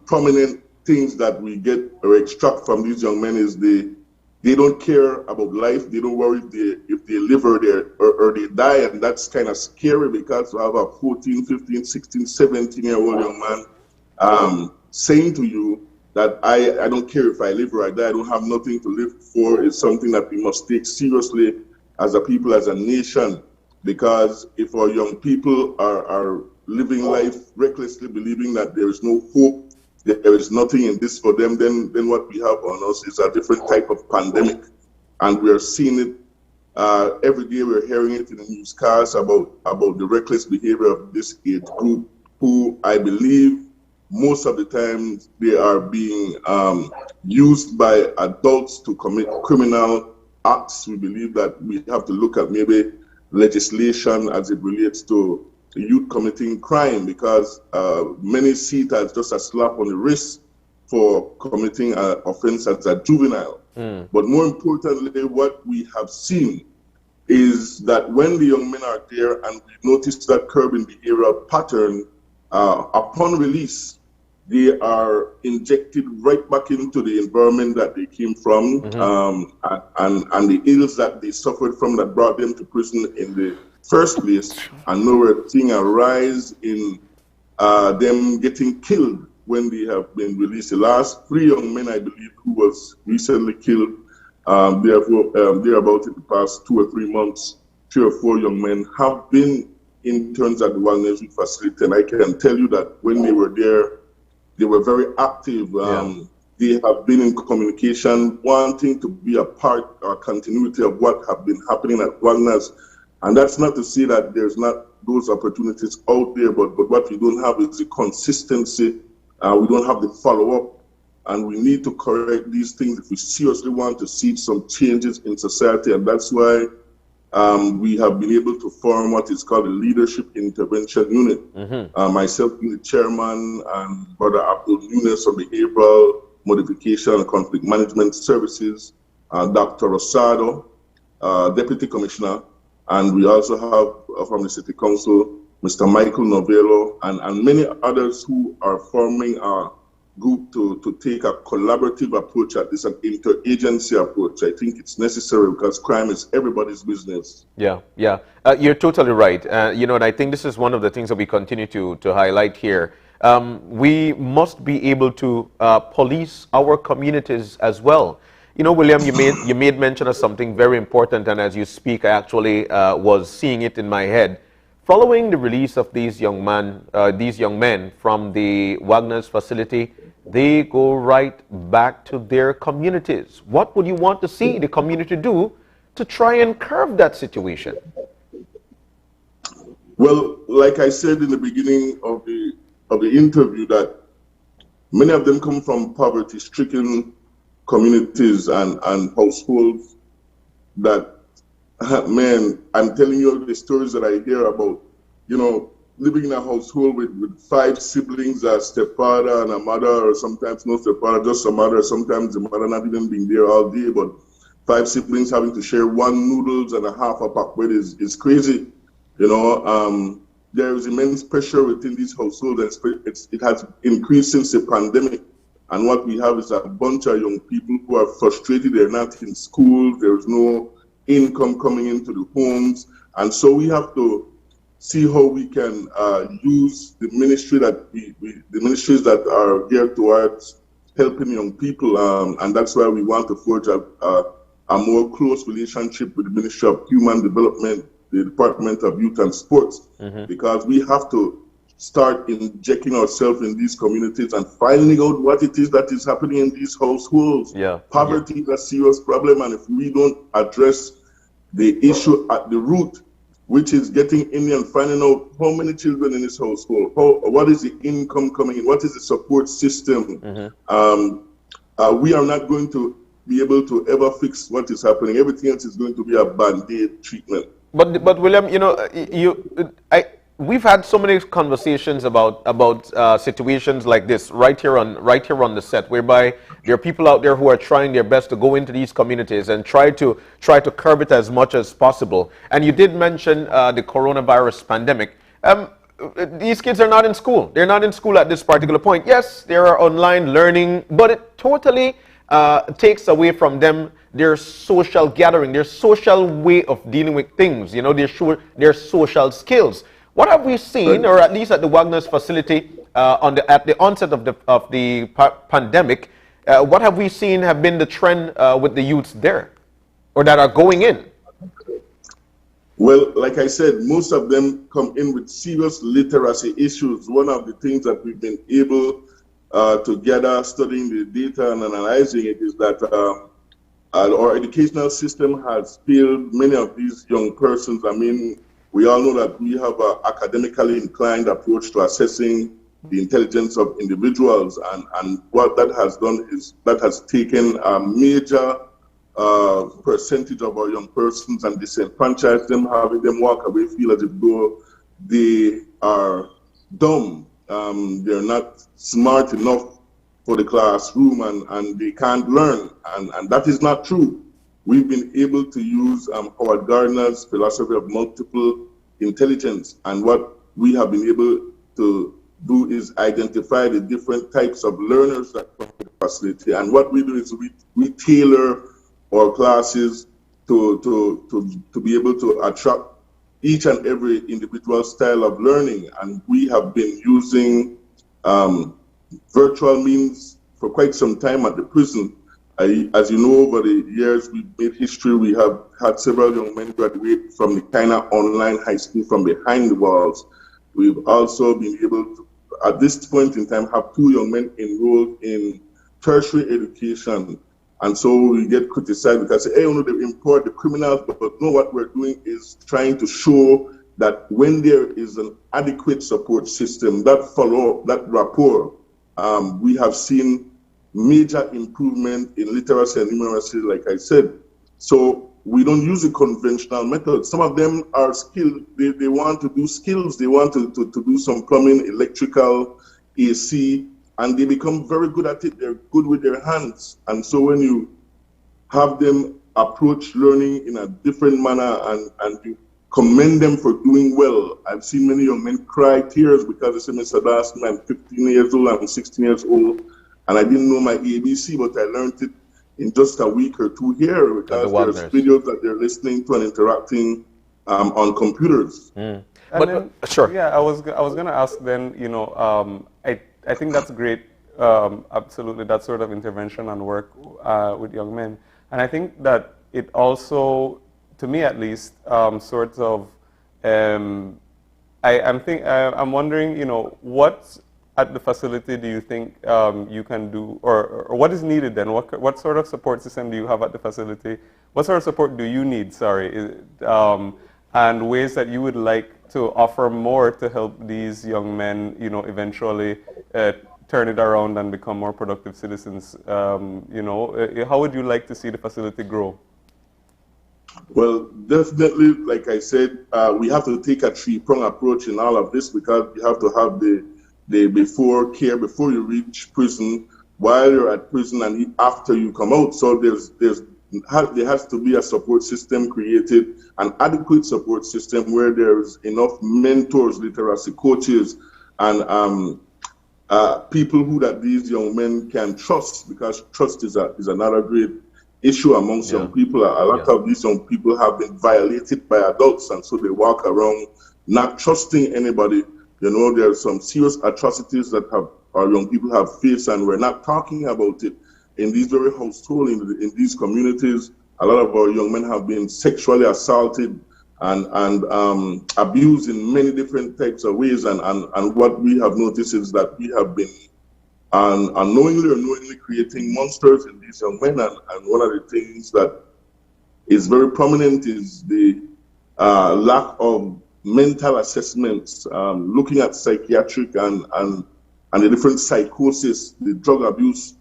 prominent things that we get or extract from these young men is they don't care about life. They don't worry if they live or they die. And that's kind of scary because to have a 14, 15, 16, 17-year-old young man saying to you that I don't care if I live or I die, I don't have nothing to live for, is something that we must take seriously as a people, as a nation. Because if our young people are living life recklessly, believing that there is no hope, that there is nothing in this for them, then what we have on us is a different type of pandemic. And we are seeing it every day. We're hearing it in the newscasts about the reckless behavior of this age group, who I believe most of the time they are being used by adults to commit criminal acts. We believe that we have to look at maybe legislation as it relates to youth committing crime, because many see it as just a slap on the wrist for committing an offense as a juvenile. But more importantly, what we have seen is that when the young men are there and we notice that curbing behavioral pattern, upon release, they are injected right back into the environment that they came from, and the ills that they suffered from that brought them to prison in the first place. And now we're seeing a rise in them getting killed when they have been released. The last 3 young men, I believe, who was recently killed, they're about in the past 2 or 3 months, 3 or 4 young men have been interns at the Vaccination facility. And I can tell you that when they were there, they were very active. They have been in communication, wanting to be a part or continuity of what have been happening at Wagner's. And that's not to say that there's not those opportunities out there, but what we don't have is the consistency. We don't have the follow-up, and we need to correct these things if we seriously want to see some changes in society. And that's why we have been able to form what is called a leadership intervention unit. Myself being the chairman, and Brother Abdul Nunes from Behavioral Modification and Conflict Management Services, Dr. Rosado, Deputy Commissioner, and we also have from the City Council, Mr. Michael Novello, and many others who are forming a group to take a collaborative approach at this, an interagency approach. I think it's necessary because crime is everybody's business. Yeah. You're totally right. You know, and I think this is one of the things that we continue to highlight here. We must be able to police our communities as well. You know, William, you made mention of something very important, and as you speak, I actually was seeing it in my head. Following the release of these young men from the Wagner's facility, they go right back to their communities. What would you want to see the community do to try and curb that situation? Well, like I said in the beginning of the interview, that many of them come from poverty-stricken communities and households that, man, I'm telling you the stories that I hear about, you know, living in a household with 5 siblings, a stepfather and a mother, or sometimes no stepfather, just a mother, sometimes the mother not even being there all day, but 5 siblings having to share 1 noodles and a half a pack bread is crazy. You know, there is immense pressure within these households, and it has increased since the pandemic. And what we have is a bunch of young people who are frustrated. They're not in school. There's no income coming into the homes. And so we have to see how we can use the ministry that the ministries that are geared towards helping young people. And that's why we want to forge a more close relationship with the Ministry of Human Development, the Department of Youth and Sports, because we have to start injecting ourselves in these communities and finding out what it is that is happening in these households. Poverty is a serious problem, and if we don't address the issue at the root, which is getting in and finding out how many children in this household, what is the income coming in, what is the support system, we are not going to be able to ever fix what is happening. Everything else is going to be a band-aid treatment. But William, you know, we've had so many conversations about situations like this right here on the set, whereby there are people out there who are trying their best to go into these communities and try to curb it as much as possible. And you did mention the coronavirus pandemic. These kids are not in school. They're not in school at this particular point. Yes, they are online learning, but it totally takes away from them their social gathering, their social way of dealing with things, you know, their social skills. What have we seen, or at least at the Wagner's facility, at the onset of the pandemic, what have we seen have been the trend with the youths there, or that are going in? Well, like I said, most of them come in with serious literacy issues. One of the things that we've been able to gather, studying the data and analyzing it, is that our educational system has failed many of these young persons. I mean, we all know that we have an academically inclined approach to assessing the intelligence of individuals, and what that has done is that has taken a major percentage of our young persons and disenfranchised them, having them walk away, feel as if though they are dumb. They're not smart enough for the classroom, and they can't learn, and that is not true. We've been able to use Howard Gardner's philosophy of multiple intelligence, and what we have been able to do is identify the different types of learners that come to the facility. And what we do is we tailor our classes to be able to attract each and every individual style of learning. And we have been using virtual means for quite some time at the prison. As you know, over the years, we've made history. We have had several young men graduate from the kind of online high school from behind the walls. We've also been able to, at this point in time, have 2 young men enrolled in tertiary education. And so we get criticized because, hey, you know, they import the criminals, but no, what we're doing is trying to show that when there is an adequate support system, that follow-up, that rapport, we have seen major improvement in literacy and numeracy, like I said. So we don't use a conventional method. Some of them are skilled. They want to do skills. They want to do some plumbing, electrical, AC, and they become very good at it. They're good with their hands. And so when you have them approach learning in a different manner and you commend them for doing well, I've seen many young men cry tears because they say, Mr. Dawson, I'm 15 years old, I'm 16 years old, and I didn't know my ABC, but I learned it in just a week or 2 here, because there's videos that they're listening to and interacting on computers. But then, sure. Yeah, I was going to ask then, you know, I think that's great, absolutely, that sort of intervention and work with young men. And I think that it also, to me at least, sort of, I'm wondering, you know, what at the facility do you think you can do, or what is needed then? What sort of support system do you have at the facility? What sort of support do you need, and ways that you would like to offer more to help these young men, you know, eventually turn it around and become more productive citizens? You know, how would you like to see the facility grow? Well, definitely, like I said, we have to take a 3-pronged approach in all of this, because you have to have the before care, before you reach prison, while you're at prison, and after you come out. So there has to be a support system created, an adequate support system where there's enough mentors, literacy coaches, and people who that these young men can trust, because trust is another great issue amongst young people. A lot of these young people have been violated by adults, and so they walk around not trusting anybody. You know, there are some serious atrocities that our young people have faced, and we're not talking about it. In these very households, in these communities, a lot of our young men have been sexually assaulted and abused in many different types of ways. And what we have noticed is that we have been unknowingly or knowingly creating monsters in these young men. And one of the things that is very prominent is the lack of mental assessments, looking at psychiatric and the different psychosis, the drug abuse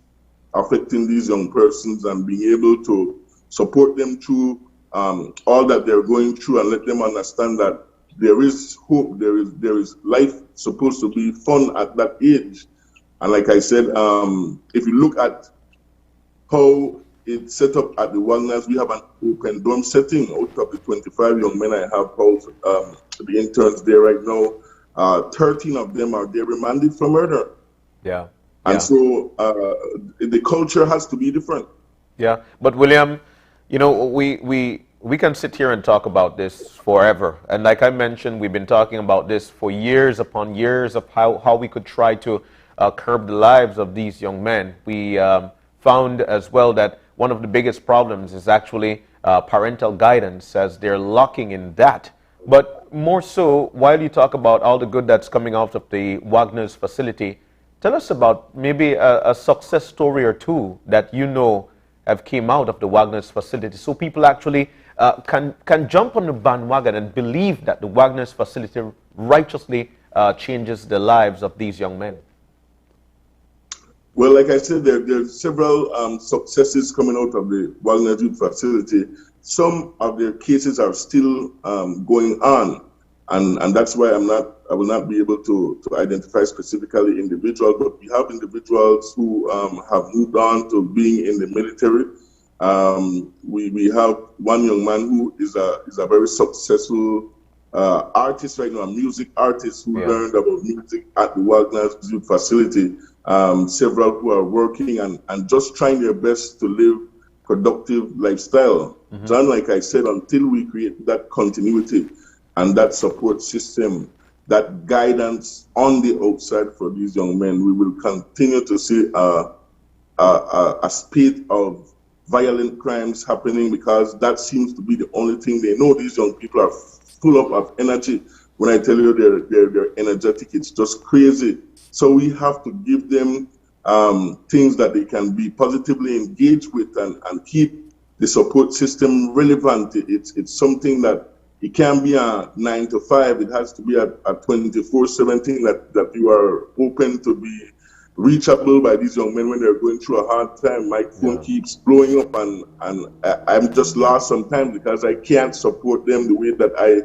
affecting these young persons, and being able to support them through all that they're going through, and let them understand that there is hope. There is life supposed to be fun at that age. And like I said, if you look at how it's set up at the Wagners, we have an open dorm setting. Out of the 25 young men I have housed, the interns there right now, 13 of them are there remanded for murder. Yeah. And so the culture has to be different. Yeah, but William, you know, we can sit here and talk about this forever. And like I mentioned, we've been talking about this for years upon years of how we could try to curb the lives of these young men. We found as well that one of the biggest problems is actually parental guidance, as they're lacking in that. But more so, while you talk about all the good that's coming out of the Wagner's facility, tell us about maybe a success story or two that you know have came out of the Wagner's facility, so people actually can jump on the bandwagon and believe that the Wagner's facility righteously changes the lives of these young men. Well, like I said, there are several successes coming out of the Wagner Youth Facility. Some of their cases are still going on, and that's why I will not be able to identify specifically individuals, but we have individuals who have moved on to being in the military. We have one young man who is a very successful artist right now, a music artist who learned about music at the Wagner's Youth Facility. Several who are working and just trying their best to live productive lifestyle. And like I said, until we create that continuity and that support system, that guidance on the outside for these young men, we will continue to see a spate of violent crimes happening, because that seems to be the only thing they know. These young people are full of energy. When I tell you they're energetic, it's just crazy. So we have to give them things that they can be positively engaged with and keep the support system relevant. It's something that it can't be a 9 to 5. It has to be a 24/7 thing that you are open to be reachable by these young men when they're going through a hard time. My phone keeps blowing up and I'm just lost sometimes because I can't support them the way that I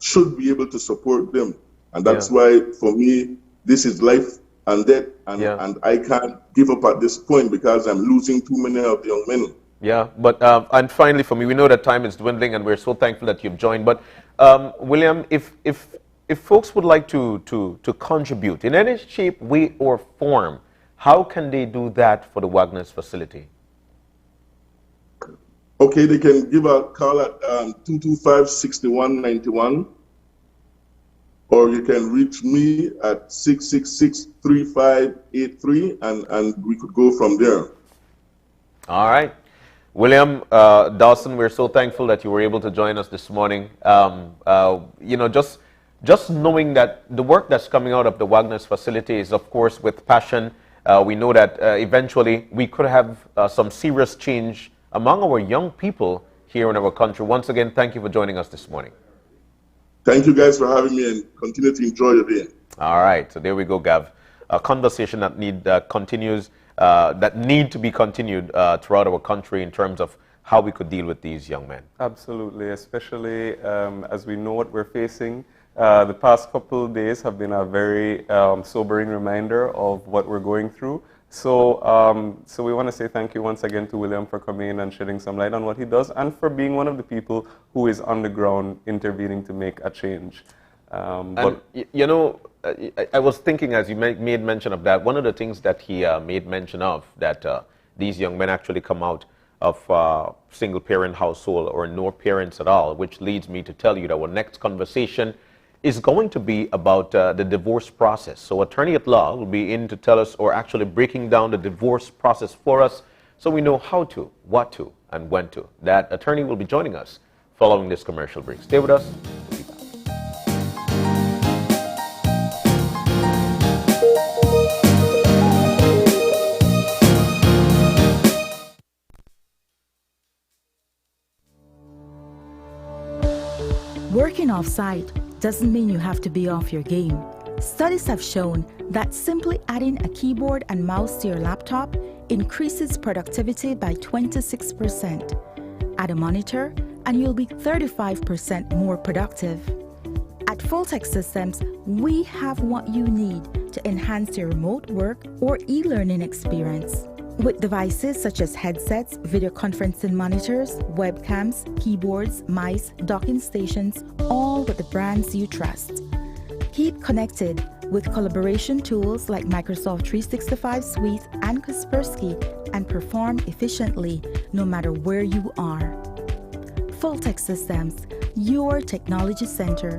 should be able to support them. And that's why, for me, this is life and death, and I can't give up at this point because I'm losing too many of the young men. Yeah, but and finally for me, we know that time is dwindling and we're so thankful that you've joined. But William, if folks would like to contribute in any shape, way or form, how can they do that for the Wagner's facility? Okay, they can give a call at 225-6191, or you can reach me at 666-3583, and we could go from there. All right. William Dawson, we're so thankful that you were able to join us this morning. You know, just knowing that the work that's coming out of the Wagner's facility is, of course, with passion. We know that eventually we could have some serious change among our young people here in our country. Once again, thank you for joining us this morning. Thank you guys for having me, and continue to enjoy your day. All right, so there we go, Gav. A conversation that continues. That need to be continued throughout our country in terms of how we could deal with these young men. Absolutely, especially as we know what we're facing. The past couple of days have been a very sobering reminder of what we're going through. So, so we want to say thank you once again to William for coming in and shedding some light on what he does, and for being one of the people who is on the ground intervening to make a change. You know, I was thinking, as you made mention of that, one of the things that he made mention of, that these young men actually come out of single-parent household or no parents at all, which leads me to tell you that our next conversation is going to be about the divorce process. So attorney at law will be in to tell us, or actually breaking down the divorce process for us, so we know how to, what to, and when to. That attorney will be joining us following this commercial break. Stay with us. Working off-site doesn't mean you have to be off your game. Studies have shown that simply adding a keyboard and mouse to your laptop increases productivity by 26%. Add a monitor and you'll be 35% more productive. Full-Tech Systems, we have what you need to enhance your remote work or e-learning experience. With devices such as headsets, video conferencing monitors, webcams, keyboards, mice, docking stations, all with the brands you trust. Keep connected with collaboration tools like Microsoft 365 Suite and Kaspersky and perform efficiently no matter where you are. Full-Tech Systems, your technology center,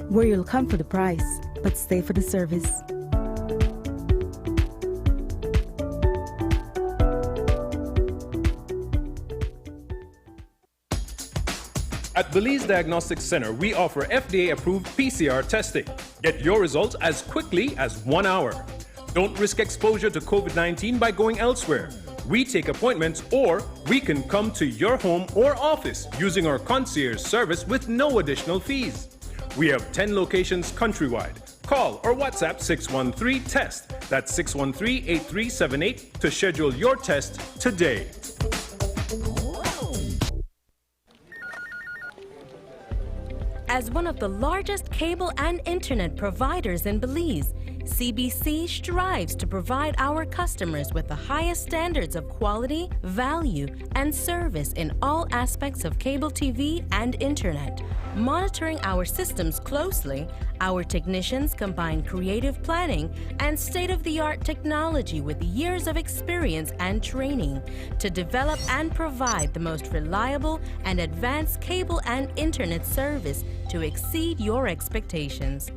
where you'll come for the price, but stay for the service. At Belize Diagnostic Center, we offer FDA-approved PCR testing. Get your results as quickly as 1 hour. Don't risk exposure to COVID-19 by going elsewhere. We take appointments, or we can come to your home or office using our concierge service with no additional fees. We have 10 locations countrywide. Call or WhatsApp 613-TEST. That's 613-8378 to schedule your test today. As one of the largest cable and internet providers in Belize, CBC strives to provide our customers with the highest standards of quality, value, and service in all aspects of cable TV and internet. Monitoring our systems closely, our technicians combine creative planning and state-of-the-art technology with years of experience and training to develop and provide the most reliable and advanced cable and internet service to exceed your expectations.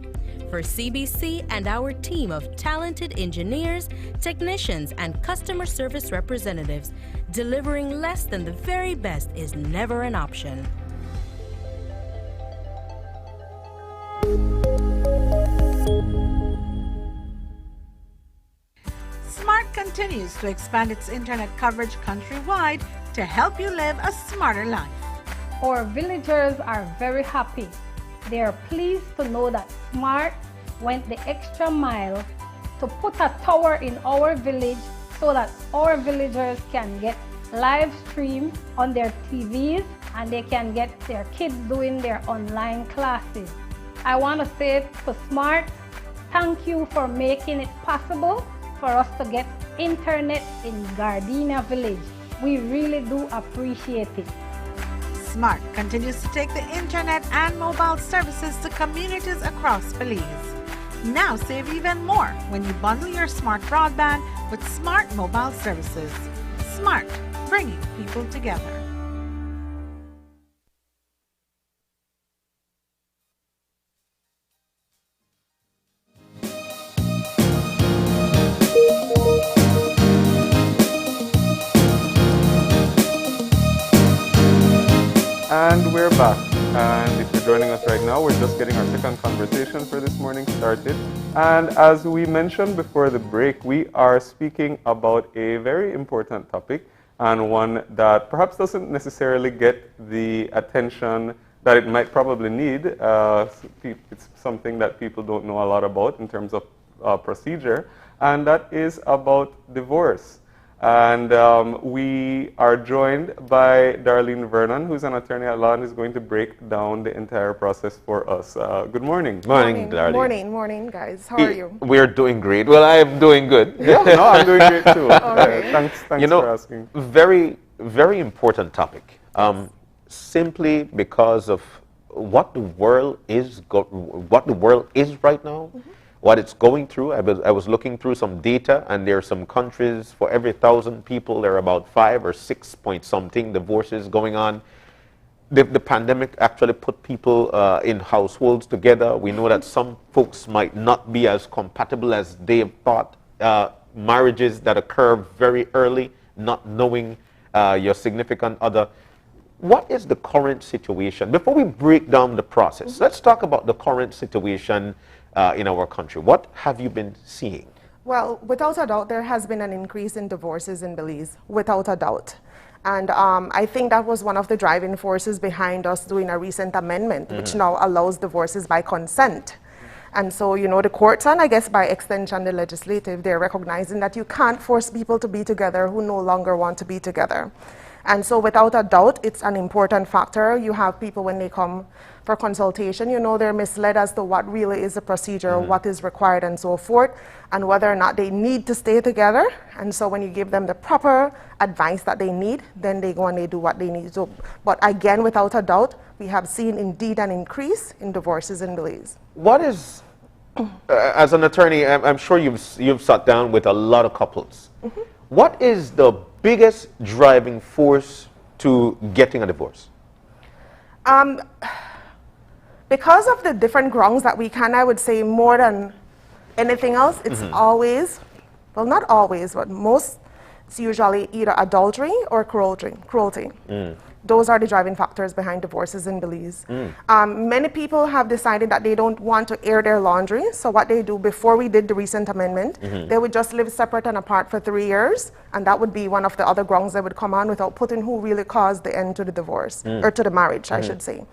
For CBC and our team of talented engineers, technicians, and customer service representatives, delivering less than the very best is never an option. Smart continues to expand its internet coverage countrywide to help you live a smarter life. Our villagers are very happy. They are pleased to know that Smart went the extra mile to put a tower in our village so that our villagers can get live stream on their TVs and they can get their kids doing their online classes. I want to say to Smart, thank you for making it possible for us to get internet in Gardenia Village. We really do appreciate it. Smart continues to take the internet and mobile services to communities across Belize. Now save even more when you bundle your Smart broadband with Smart mobile services. Smart, bringing people together. And we're back. And if you're joining us right now, we're just getting our second conversation for this morning started. And as we mentioned before the break, we are speaking about a very important topic and one that perhaps doesn't necessarily get the attention that it might probably need. It's something that people don't know a lot about in terms of procedure, and that is about divorce. And we are joined by Darlene Vernon, who's an attorney at law and is going to break down the entire process for us. Good morning. Morning, Darlene. Morning, guys. How are you? We're doing great. Well, I am doing good. Yeah, no, I'm doing great too. Okay. Thanks for asking. Very, very important topic. Simply because of what the world is right now. Mm-hmm. What it's going through. I was looking through some data, and there are some countries, for every 1,000 people, there are about 5 or 6 point something divorces going on. The pandemic actually put people in households together. We know that some folks might not be as compatible as they thought. Marriages that occur very early, not knowing your significant other. What is the current situation? Before we break down the process, let's talk about the current situation in our country. What have you been seeing? Well, without a doubt, there has been an increase in divorces in Belize, without a doubt. And I think that was one of the driving forces behind us doing a recent amendment, which now allows divorces by consent. And so, you know, the courts, and I guess by extension the legislative, they're recognizing that you can't force people to be together who no longer want to be together. And so without a doubt, it's an important factor. You have people when they come for consultation, you know, they're misled as to what really is the procedure, what is required and so forth, and whether or not they need to stay together. And so when you give them the proper advice that they need, then they go and they do what they need to do. But again, without a doubt, we have seen indeed an increase in divorces in Belize. What is, as an attorney, I'm sure you've sat down with a lot of couples. What is the biggest driving force to getting a divorce? Because of the different grounds that we can, I would say more than anything else, it's always, well, not always, but most, it's usually either adultery or cruelty. Those are the driving factors behind divorces in Belize. Many people have decided that they don't want to air their laundry, so what they do before we did the recent amendment, they would just live separate and apart for 3 years, and that would be one of the other grounds they would come on without putting who really caused the end to the divorce, or to the marriage, I should say.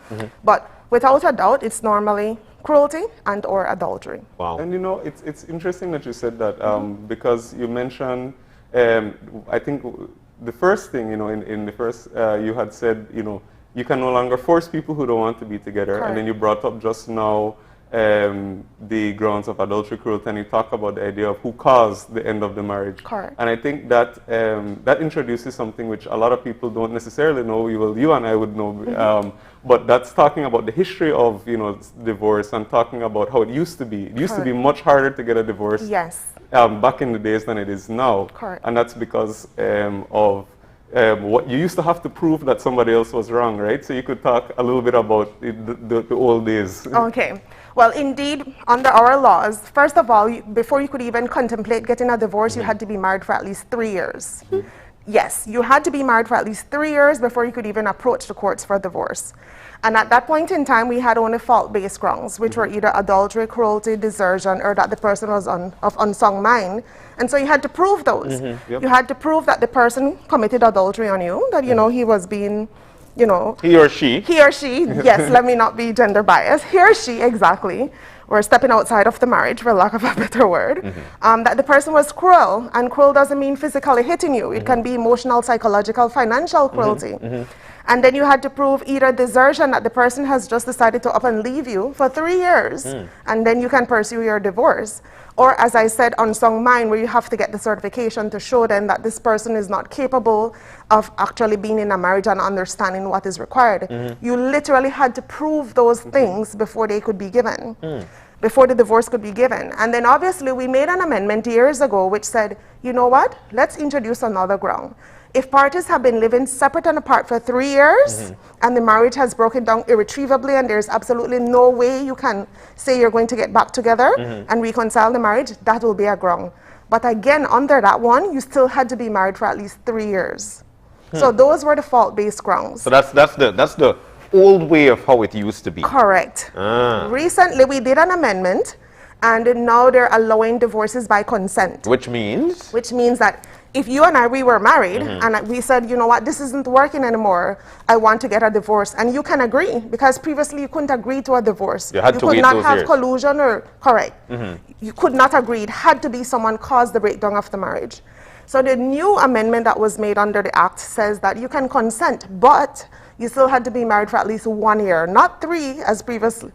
But without a doubt, it's normally cruelty and or adultery. Wow. And you know, it's interesting that you said that because you mentioned, I think the first thing, you know, in the first, you had said, you know, you can no longer force people who don't want to be together. Correct. And then you brought up just now the grounds of adultery, cruelty, and you talk about the idea of who caused the end of the marriage. Correct. And I think that that introduces something which a lot of people don't necessarily know. You and I would know, but that's talking about the history of, you know, divorce and talking about how it used to be. It used to be much harder to get a divorce. Yes. Back in the days than it is now. Correct. And that's because of what you used to have to prove that somebody else was wrong, right? So you could talk a little bit about the old days. Okay. Well, indeed, under our laws, first of all, before you could even contemplate getting a divorce, you had to be married for at least 3 years. Yes, you had to be married for at least 3 years before you could even approach the courts for divorce. And at that point in time, we had only fault-based grounds, which were either adultery, cruelty, desertion, or that the person was of unsound mind. And so you had to prove those. You had to prove that the person committed adultery on you, that, you know, he was being, you know. He or she. He or she, yes, let me not be gender biased. He or she, exactly. We're stepping outside of the marriage, for lack of a better word. That the person was cruel, and cruel doesn't mean physically hitting you. It can be emotional, psychological, financial cruelty. And then you had to prove either desertion, that the person has just decided to up and leave you for 3 years, and then you can pursue your divorce. Or, as I said, unsound mind, where you have to get the certification to show them that this person is not capable of actually being in a marriage and understanding what is required. You literally had to prove those things before they could be given, before the divorce could be given. And then obviously we made an amendment years ago which said, you know what, let's introduce another ground. If parties have been living separate and apart for 3 years, and the marriage has broken down irretrievably, and there's absolutely no way you can say you're going to get back together and reconcile the marriage, that will be a ground. But again, under that one, you still had to be married for at least 3 years. So those were the fault-based grounds. So that's the old way of how it used to be. Correct. Recently, we did an amendment, and now they're allowing divorces by consent. Which means? Which means that if you and I, we were married, and we said, you know what, this isn't working anymore, I want to get a divorce, and you can agree, because previously you couldn't agree to a divorce. You had to wait could not those have years. collusion or, correct. You could not agree. It had to be someone caused the breakdown of the marriage. So the new amendment that was made under the Act says that you can consent, but you still had to be married for at least 1 year, not 3 as previously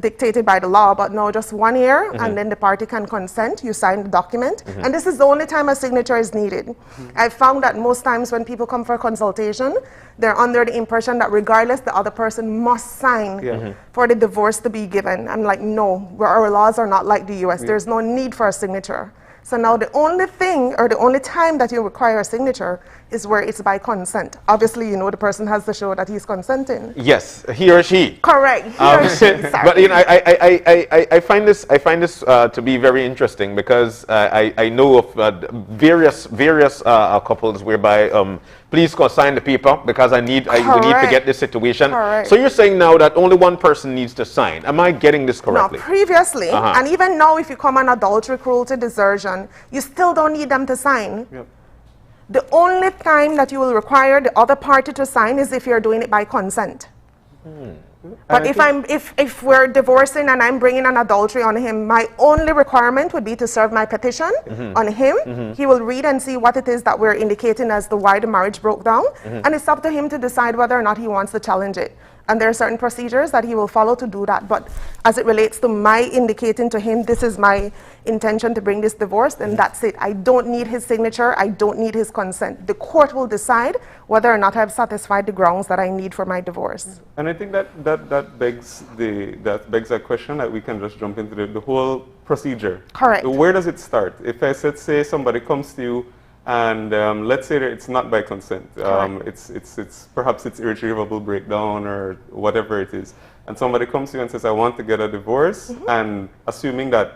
dictated by the law, but no, just 1 year, and then the party can consent, you sign the document, and this is the only time a signature is needed. I've found that most times when people come for a consultation, they're under the impression that regardless, the other person must sign for the divorce to be given. I'm like, no, our laws are not like the US. There's no need for a signature. So now the only thing, or the only time that you require a signature is where it's by consent. Obviously, you know, the person has to show that he's consenting. Yes, he or she. Correct, he or she, sorry. But you know, I find this to be very interesting, because I know of various couples whereby please go sign the paper because we need to get this situation. Correct. So you're saying now that only one person needs to sign. Am I getting this correctly? No, previously, and even now if you come on adultery, cruelty, desertion, you still don't need them to sign. The only time that you will require the other party to sign is if you're doing it by consent. But if we're divorcing and I'm bringing an adultery on him, my only requirement would be to serve my petition on him. He will read and see what it is that we're indicating as to why the marriage broke down, and it's up to him to decide whether or not he wants to challenge it. And there are certain procedures that he will follow to do that. But as it relates to my indicating to him, this is my intention to bring this divorce, then that's it. I don't need his signature. I don't need his consent. The court will decide whether or not I've satisfied the grounds that I need for my divorce. And I think that begs a question that we can just jump into the whole procedure. Correct. Where does it start? If let's say somebody comes to you and let's say that it's not by consent. It's perhaps it's irretrievable breakdown or whatever it is. And somebody comes to you and says, I want to get a divorce, and assuming that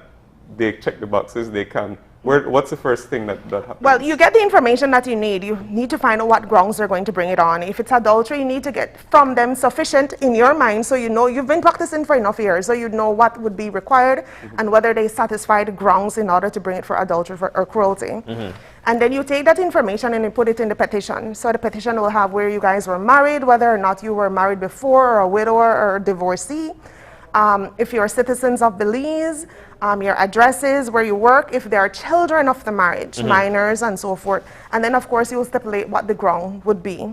they check the boxes, they can. What's the first thing that happens? Well, you get the information that you need. You need to find out what grounds they're going to bring it on. If it's adultery, you need to get from them sufficient in your mind so you know you've been practicing for enough years, so you know what would be required and whether they satisfy the grounds in order to bring it for adultery or cruelty. And then you take that information and you put it in the petition. So the petition will have where you guys were married, whether or not you were married before, or a widower or a divorcee. If you're citizens of Belize, your addresses, where you work, if there are children of the marriage, minors and so forth. And then of course you'll stipulate what the ground would be.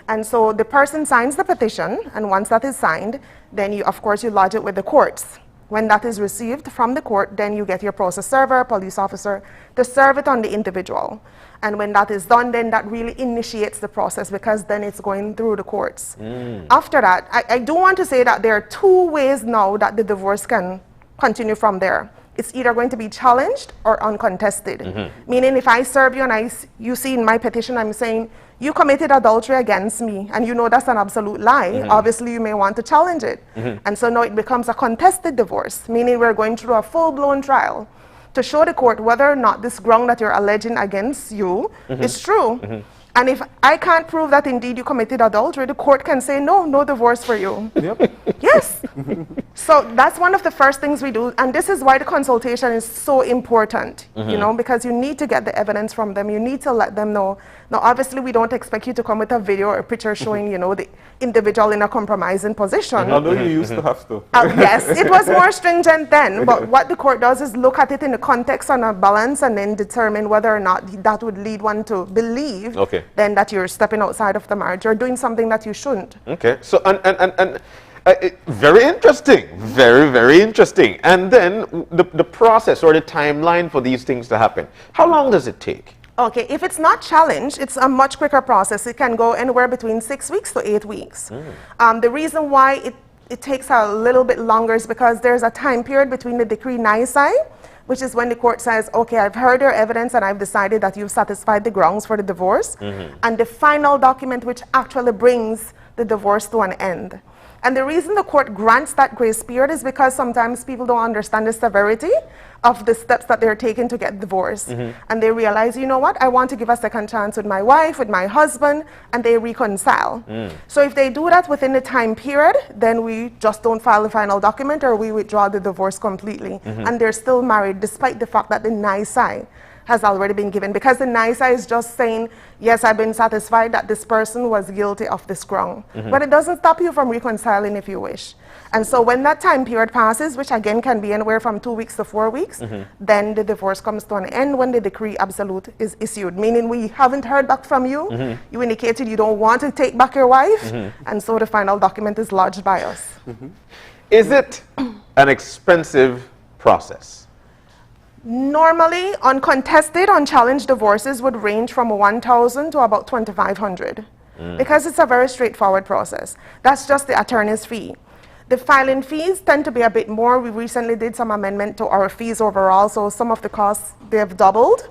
And so the person signs the petition, and once that is signed, then you, of course, you lodge it with the courts. When that is received from the court, then you get your process server, police officer, to serve it on the individual. And when that is done, then that really initiates the process, because then it's going through the courts. After that, I do want to say that there are two ways now that the divorce can continue from there. It's either going to be challenged or uncontested. Meaning if I serve you and you see in my petition, I'm saying, you committed adultery against me, and you know that's an absolute lie, obviously you may want to challenge it. And so now it becomes a contested divorce, meaning we're going through a full-blown trial to show the court whether or not this ground that you're alleging against you is true. And if I can't prove that indeed you committed adultery, the court can say, no, no divorce for you. Yes. So that's one of the first things we do. And this is why the consultation is so important, you know, because you need to get the evidence from them. You need to let them know. Now, obviously, we don't expect you to come with a video or a picture showing, you know, the individual in a compromising position. Although you used to have to. Yes, it was more stringent then. But what the court does is look at it in the context and a balance, and then determine whether or not that would lead one to believe then that you're stepping outside of the marriage or doing something that you shouldn't. Okay, so very interesting, very, very interesting. And then the process or the timeline for these things to happen, how long does it take? Okay, if it's not challenged, it's a much quicker process. It can go anywhere between 6 weeks to 8 weeks. The reason why it takes a little bit longer is because there's a time period between the decree nisi, which is when the court says, okay, I've heard your evidence and I've decided that you've satisfied the grounds for the divorce, and the final document which actually brings the divorce to an end. And the reason the court grants that grace period is because sometimes people don't understand the severity of the steps that they're taking to get divorced. And they realize, you know what, I want to give a second chance with my wife, with my husband, and they reconcile. So if they do that within the time period, then we just don't file the final document, or we withdraw the divorce completely. And they're still married despite the fact that the nisi has already been given, because the nisi is just saying, yes, I've been satisfied that this person was guilty of this wrong. But it doesn't stop you from reconciling if you wish. And so when that time period passes, which again can be anywhere from 2 weeks to 4 weeks, then the divorce comes to an end when the decree absolute is issued, meaning we haven't heard back from you. You indicated you don't want to take back your wife, and so the final document is lodged by us. Is it an expensive process? Normally, uncontested, unchallenged divorces would range from $1,000 to about $2,500 because it's a very straightforward process. That's just the attorney's fee. The filing fees tend to be a bit more. We recently did some amendment to our fees overall, so some of the costs, they've doubled.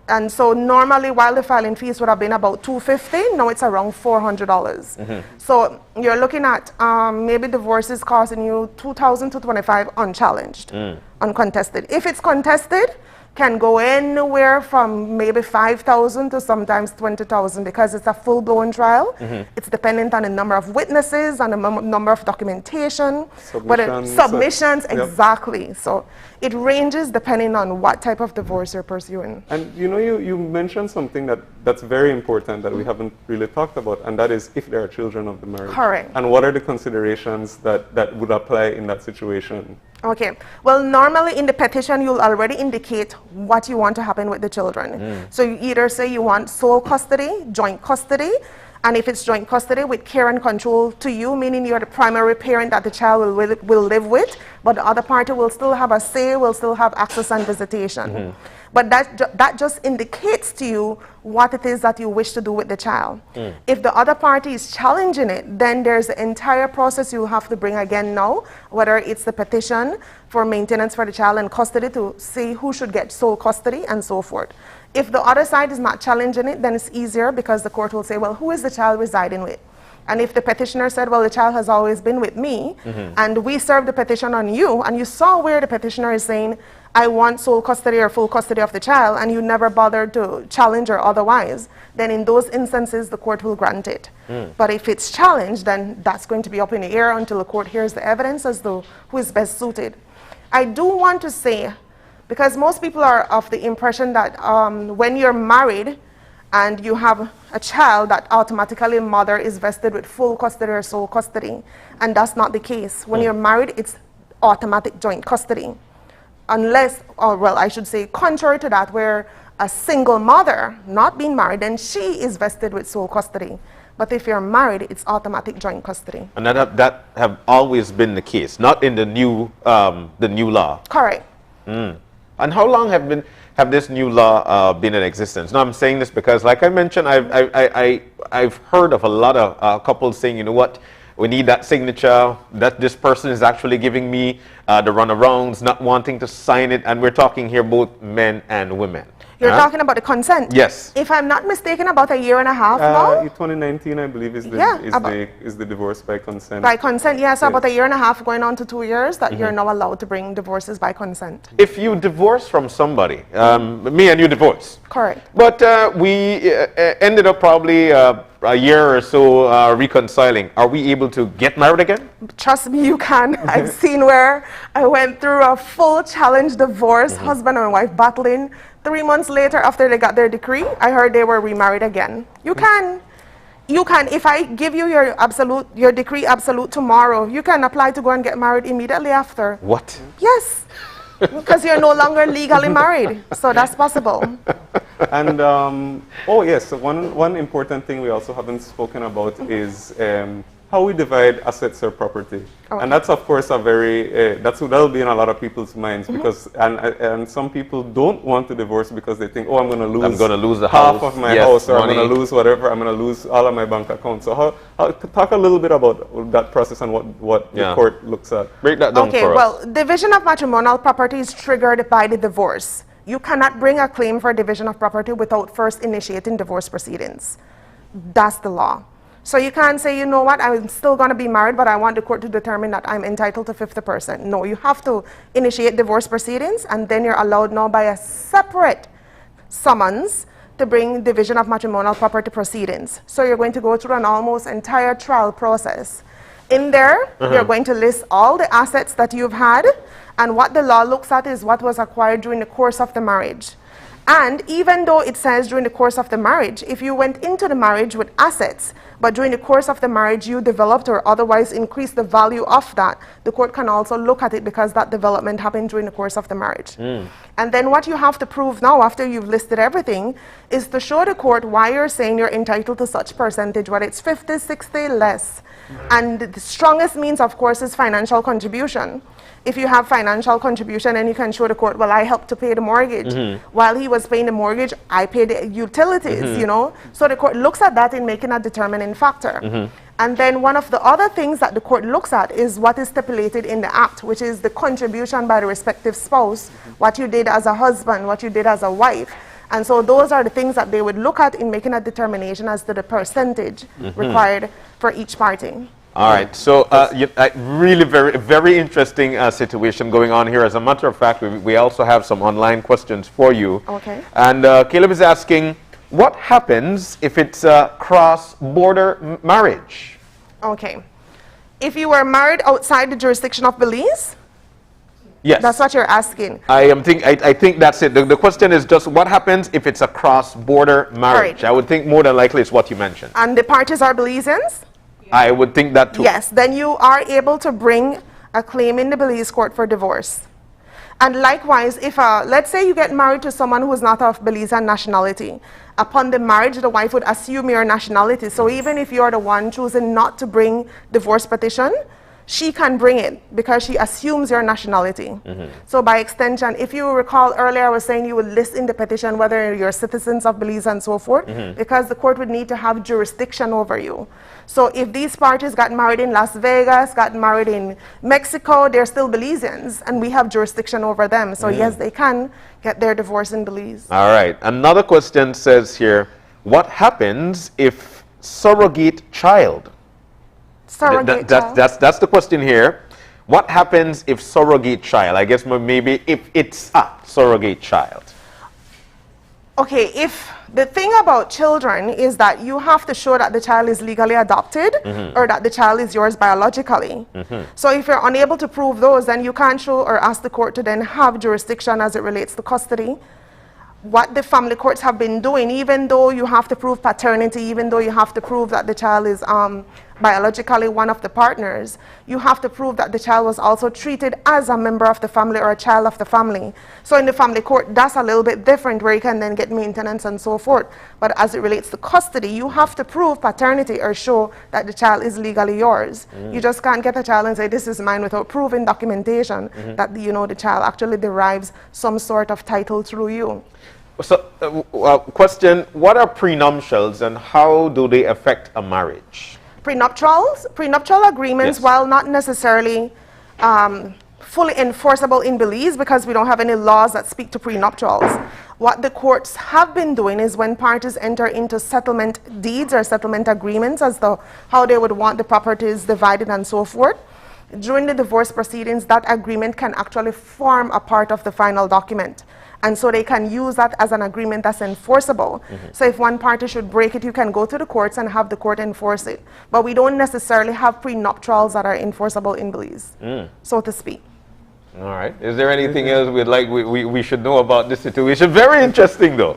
And so normally, while the filing fees would have been about $250, now it's around $400. So you're looking at maybe divorces costing you $2,000 to $2,500 unchallenged, uncontested. If it's contested, can go anywhere from maybe $5,000 to sometimes $20,000 because it's a full-blown trial. It's dependent on the number of witnesses and the number of documentation, submissions, exactly. So it ranges depending on what type of divorce you're pursuing. And you know, you mentioned something that that's very important that we haven't really talked about, and that is if there are children of the marriage. Correct. And what are the considerations that would apply in that situation? Okay. Well, normally in the petition, you'll already indicate what you want to happen with the children. So you either say you want sole custody, joint custody, and if it's joint custody with care and control to you, meaning you're the primary parent that the child will live with, but the other party will still have a say, will still have access and visitation. But that just indicates to you what it is that you wish to do with the child. If the other party is challenging it, then there's the entire process you have to bring again now, whether it's the petition for maintenance for the child and custody to see who should get sole custody and so forth. If the other side is not challenging it, then it's easier because the court will say, well, who is the child residing with? And if the petitioner said, well, the child has always been with me, and we served the petition on you, and you saw where the petitioner is saying, I want sole custody or full custody of the child, and you never bothered to challenge or otherwise, then in those instances, the court will grant it. But if it's challenged, then that's going to be up in the air until the court hears the evidence as to who is best suited. I do want to say, because most people are of the impression that when you're married and you have a child, that automatically mother is vested with full custody or sole custody, and that's not the case. When you're married, it's automatic joint custody. Unless, or well, I should say, contrary to that, where a single mother, not being married, then she is vested with sole custody. But if you're married, it's automatic joint custody. And that have always been the case, not in the new law. Correct. And how long have this new law been in existence? Now I'm saying this because, like I mentioned, I've heard of a lot of couples saying, you know what, we need that signature, that this person is actually giving me the runarounds, not wanting to sign it, and we're talking here both men and women. You're talking about the consent? Yes. If I'm not mistaken, about 1.5 years now? 2019, I believe, is the divorce by consent. By consent, yes. So about 1.5 years going on to 2 years that you're now allowed to bring divorces by consent. If you divorce from somebody, me and you divorced. Correct. But we ended up probably a year or so reconciling. Are we able to get married again? Trust me, you can. I've seen where I went through a full challenge divorce, husband and wife battling. 3 months later, after they got their decree, I heard they were remarried again. You can. You can. If I give you your decree absolute tomorrow, you can apply to go and get married immediately after. What? Yes. Because you're no longer legally married. So that's possible. And, oh yes, so one important thing we also haven't spoken about is how we divide assets or property. Okay. And that's, of course, a very, that'll be in a lot of people's minds because, and some people don't want to divorce because they think, oh, I'm going to lose the half house. of my house, or money. I'm going to lose whatever, I'm going to lose all of my bank accounts. So talk a little bit about that process and what the court looks at. Break that down for us. Well, division of matrimonial property is triggered by the divorce. You cannot bring a claim for division of property without first initiating divorce proceedings. That's the law. So you can't say, you know what, I'm still going to be married, but I want the court to determine that I'm entitled to 50%. No, you have to initiate divorce proceedings, and then you're allowed now by a separate summons to bring division of matrimonial property proceedings. So you're going to go through an almost entire trial process. In there, you're going to list all the assets that you've had, and what the law looks at is what was acquired during the course of the marriage. And even though it says during the course of the marriage, if you went into the marriage with assets, but during the course of the marriage you developed or otherwise increased the value of that, the court can also look at it because that development happened during the course of the marriage. And then what you have to prove now after you've listed everything is to show the court why you're saying you're entitled to such percentage, whether it's 50, 60, less. And the strongest means, of course, is financial contribution. If you have financial contribution and you can show the court, well, I helped to pay the mortgage. While he was paying the mortgage, I paid the utilities, you know. So the court looks at that in making a determining factor. And then one of the other things that the court looks at is what is stipulated in the act, which is the contribution by the respective spouse, what you did as a husband, what you did as a wife. And so those are the things that they would look at in making a determination as to the percentage required for each party. All right, so really very interesting situation going on here. As a matter of fact, we also have some online questions for you. Okay. And Caleb is asking, what happens if it's a cross-border marriage? Okay. If you were married outside the jurisdiction of Belize, Yes. That's what you're asking. I think that's it. The question is just what happens if it's a cross-border marriage? Right. I would think more than likely it's what you mentioned. And the parties are Belizeans? I would think that too. Yes, then you are able to bring a claim in the Belize court for divorce. And likewise, if let's say you get married to someone who is not of Belizean nationality, upon the marriage, the wife would assume your nationality. So even if you're the one choosing not to bring divorce petition, she can bring it because she assumes your nationality. So by extension, if you recall earlier, I was saying you would list in the petition whether you're citizens of Belize and so forth, because the court would need to have jurisdiction over you. So if these parties got married in Las Vegas, got married in Mexico, they're still Belizeans, and we have jurisdiction over them. So yes, they can get their divorce in Belize. All right. Another question says here, what happens if surrogate child? Surrogate child? That's the question here. What happens if surrogate child? I guess maybe if it's a surrogate child. Okay, if the thing about children is that you have to show that the child is legally adopted or that the child is yours biologically. So if you're unable to prove those, then you can't show or ask the court to then have jurisdiction as it relates to custody. What the family courts have been doing, even though you have to prove paternity, even though you have to prove that the child is biologically one of the partners, you have to prove that the child was also treated as a member of the family or a child of the family. So in the family court, that's a little bit different, where you can then get maintenance and so forth. But as it relates to custody, you have to prove paternity or show that the child is legally yours. You just can't get a child and say, this is mine, without proving documentation that, you know, the child actually derives some sort of title through you. So, question, what are prenuptials and how do they affect a marriage? Prenuptial agreements, while not necessarily fully enforceable in Belize, because we don't have any laws that speak to prenuptials, what the courts have been doing is when parties enter into settlement deeds or settlement agreements as to how they would want the properties divided and so forth, during the divorce proceedings, that agreement can actually form a part of the final document. And so they can use that as an agreement that's enforceable. So if one party should break it, you can go to the courts and have the court enforce it. But we don't necessarily have prenuptials that are enforceable in Belize, so to speak. All right. Is there anything else we should know about this situation? Very interesting, though.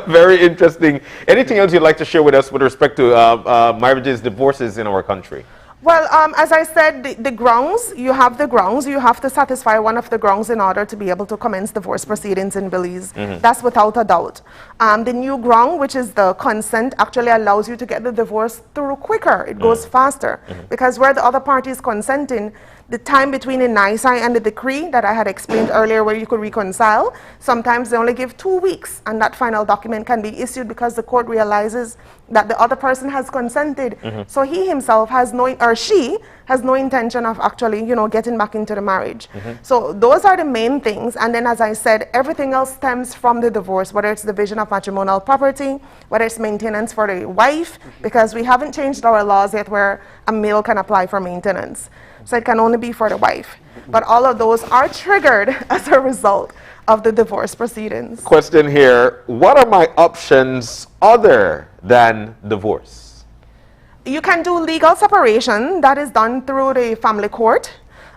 Very interesting. Anything else you'd like to share with us with respect to marriages, divorces in our country? Well, as I said, the grounds, you have to satisfy one of the grounds in order to be able to commence divorce proceedings in Belize. That's without a doubt. The new ground, which is the consent, actually allows you to get the divorce through quicker. It goes faster. Because where the other party is consenting, the time between the nisi and the decree that I had explained earlier, where you could reconcile, sometimes they only give 2 weeks, and that final document can be issued because the court realizes that the other person has consented. So he himself has no, or she has no intention of actually, you know, getting back into the marriage. So those are the main things. And then, as I said, everything else stems from the divorce, whether it's division of matrimonial property, whether it's maintenance for the wife, because we haven't changed our laws yet where a male can apply for maintenance. So it can only be for the wife. But all of those are triggered as a result of the divorce proceedings. Question here, what are my options other than divorce? You can do legal separation. That is done through the family court.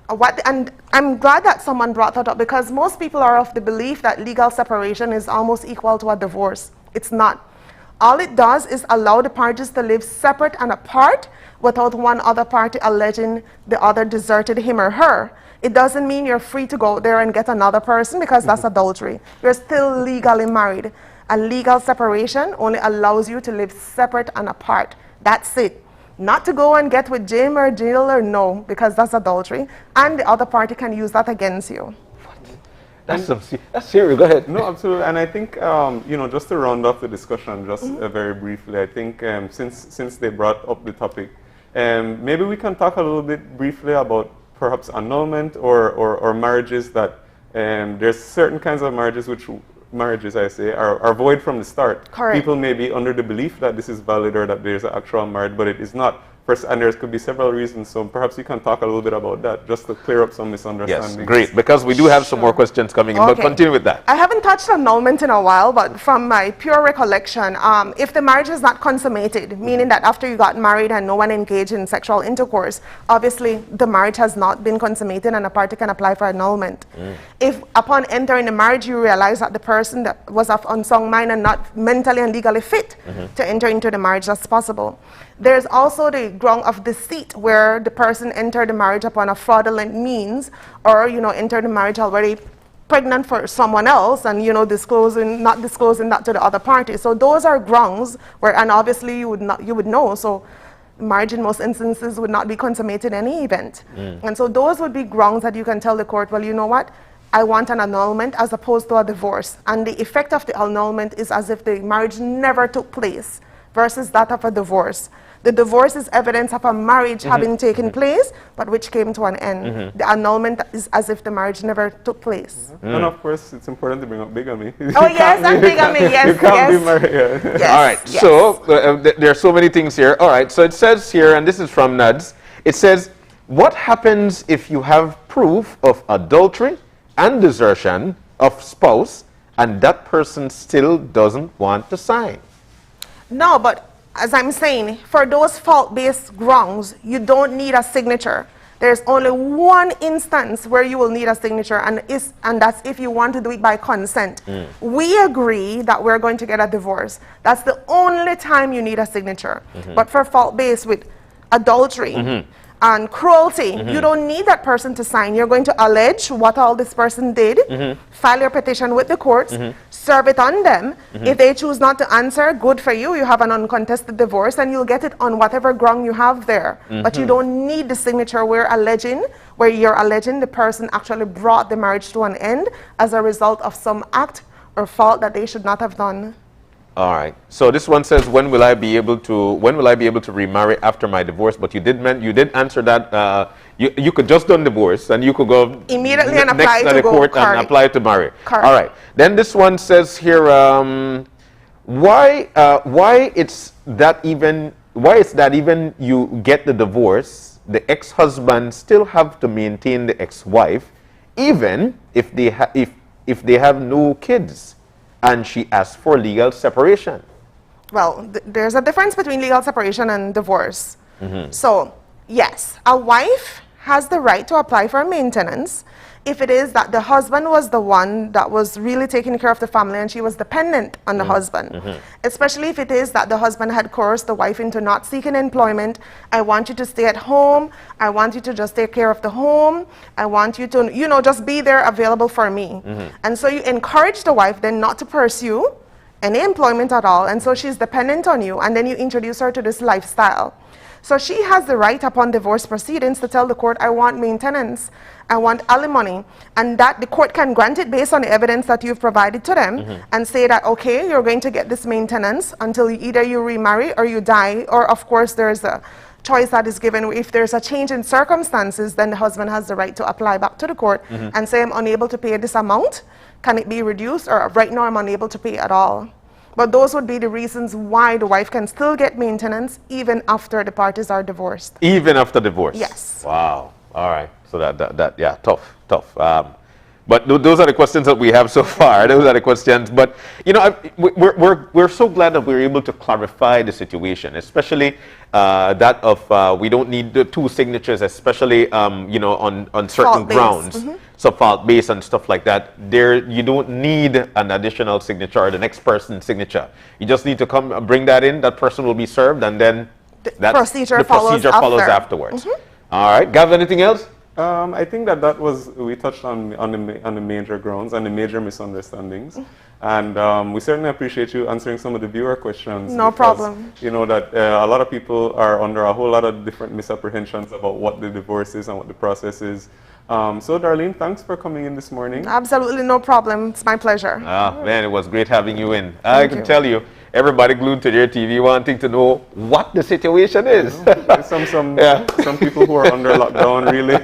And I'm glad that someone brought that up, because most people are of the belief that legal separation is almost equal to a divorce. It's not. All it does is allow the parties to live separate and apart without one other party alleging the other deserted him or her. It doesn't mean you're free to go out there and get another person, because that's adultery. You're still legally married. A legal separation only allows you to live separate and apart. That's it. Not to go and get with Jim or Jill or no, because that's adultery. And the other party can use that against you. That's serious. Go ahead. No, absolutely. And I think, you know, just to round off the discussion, just very briefly, I think since they brought up the topic, maybe we can talk a little bit briefly about perhaps annulment or marriages that there's certain kinds of marriages I say, are void from the start. Correct. People may be under the belief that this is valid or that there's an actual marriage, but it is not. and there could be several reasons. So perhaps you can talk a little bit about that, just to clear up some misunderstandings. Yes, great, because we do have some more questions coming in, but continue with that. I haven't touched on annulment in a while, but from my pure recollection, if the marriage is not consummated, meaning that after you got married and no one engaged in sexual intercourse, obviously the marriage has not been consummated and a party can apply for annulment. If upon entering the marriage you realize that the person that was of unsound mind and not mentally and legally fit to enter into the marriage, that's possible. There's also the ground of deceit, where the person entered the marriage upon a fraudulent means, or entered the marriage already pregnant for someone else, and not disclosing that to the other party. So those are grounds where, and obviously you would know. So marriage in most instances would not be consummated in any event, and so those would be grounds that you can tell the court, well, you know what, I want an annulment as opposed to a divorce, and the effect of the annulment is as if the marriage never took place versus that of a divorce. The divorce is evidence of a marriage having taken place, but which came to an end. The annulment is as if the marriage never took place. And of course, it's important to bring up bigamy. Oh yes, and bigamy, yes, you can't be married. Yes, all right, yes. so there are so many things here. All right, so it says here, and this is from NUDS, it says, what happens if you have proof of adultery and desertion of spouse, and that person still doesn't want to sign? No, but as I'm saying, for those fault-based grounds, you don't need a signature. There's only one instance where you will need a signature, and that's if you want to do it by consent. We agree that we're going to get a divorce. That's the only time you need a signature. But for fault-based with adultery and cruelty, you don't need that person to sign. You're going to allege what all this person did, file your petition with the courts, serve it on them. If they choose not to answer, good for you. You have an uncontested divorce, and you'll get it on whatever ground you have there. But you don't need the signature where you're alleging the person actually brought the marriage to an end as a result of some act or fault that they should not have done. All right. So this one says, when will I be able to remarry after my divorce? But you did answer that. You could just done divorce, and you could go immediately and apply next to the court and apply to marry. Correct. All right. Then this one says here, why is that even you get the divorce, the ex-husband still have to maintain the ex-wife, even if they have no kids, and she asks for legal separation? Well, there's a difference between legal separation and divorce. So, yes, a wife has the right to apply for maintenance if it is that the husband was the one that was really taking care of the family and she was dependent on the husband. Especially if it is that the husband had coerced the wife into not seeking employment. I want you to stay at home. I want you to just take care of the home. I want you to, just be there available for me. And so you encourage the wife then not to pursue any employment at all. And so she's dependent on you. And then you introduce her to this lifestyle. So she has the right upon divorce proceedings to tell the court, I want maintenance, I want alimony, and that the court can grant it based on the evidence that you've provided to them and say that, okay, you're going to get this maintenance until either you remarry or you die, or of course there's a choice that is given. If there's a change in circumstances, then the husband has the right to apply back to the court and say, I'm unable to pay this amount, can it be reduced, or right now I'm unable to pay at all. But those would be the reasons why the wife can still get maintenance even after the parties are divorced. Even after divorce? Yes. Wow. All right. So yeah, tough. But those are the questions that we have so far. Those are the questions. But, we're so glad that we're able to clarify the situation, especially that of we don't need the two signatures, especially, on certain grounds. So fault-based and stuff like that. You don't need an additional signature or the next person's signature. You just need to come bring that in. That person will be served, and then the procedure follows afterwards. All right. Gav, anything else? I think we touched on the major grounds and the major misunderstandings. And we certainly appreciate you answering some of the viewer questions. No problem. You know that a lot of people are under a whole lot of different misapprehensions about what the divorce is and what the process is. So, Darlene, thanks for coming in this morning. Absolutely no problem. It's my pleasure. Man, it was great having you in. I can tell you, everybody glued to their TV wanting to know what the situation is. Some people who are under lockdown really.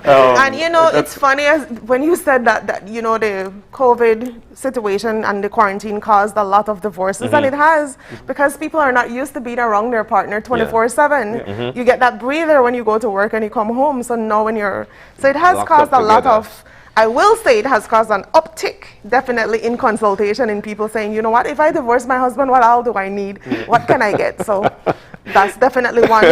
And you know, it's funny when you said that you know the COVID situation and the quarantine caused a lot of divorces, and it has, because people are not used to being around their partner 24/7. You get that breather when you go to work and you come home. So now when so it has caused a lot of. I will say it has caused an uptick, definitely, in consultation, in people saying, you know what, if I divorce my husband, what all do I need? What can I get? So that's definitely one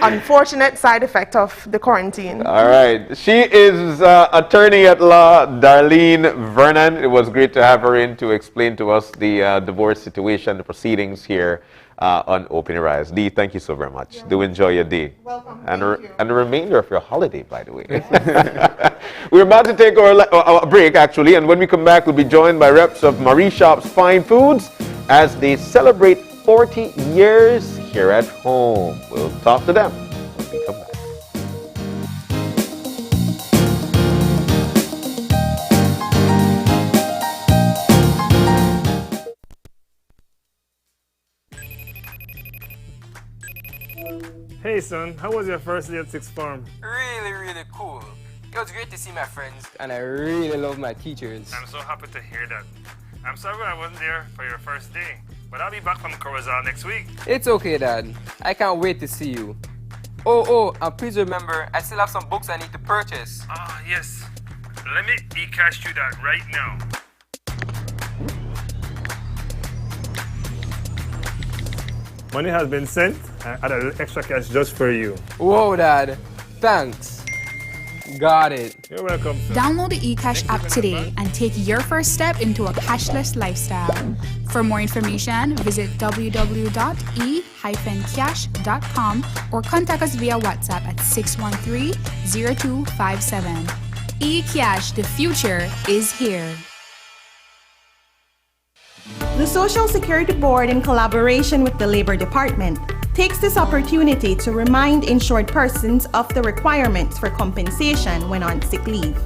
unfortunate side effect of the quarantine. All right. She is attorney at law, Darlene Vernon. It was great to have her in to explain to us the divorce situation, the proceedings here on Open Your Eyes. Dee, thank you so very much. Do enjoy your day. Welcome. And the remainder of your holiday, by the way. We're about to take our break, actually, and when we come back, we'll be joined by reps of Marie Shop's Fine Foods as they celebrate 40 years here at home. We'll talk to them when we come back. Hey son, how was your first day at Sixth Form? Really cool. It was great to see my friends, and I really love my teachers. I'm so happy to hear that. I'm sorry I wasn't there for your first day, but I'll be back from Corozal next week. It's okay, Dad. I can't wait to see you. Oh, and please remember, I still have some books I need to purchase. Ah, yes. Let me e-cash you that right now. Money has been sent. I add a little extra cash just for you. Whoa, Dad. Thanks. Got it. You're welcome, sir. Download the eCash app today and take your first step into a cashless lifestyle. For more information, visit www.e-cash.com or contact us via WhatsApp at 613-0257. eCash, the future is here. The Social Security Board, in collaboration with the Labor Department, takes this opportunity to remind insured persons of the requirements for compensation when on sick leave.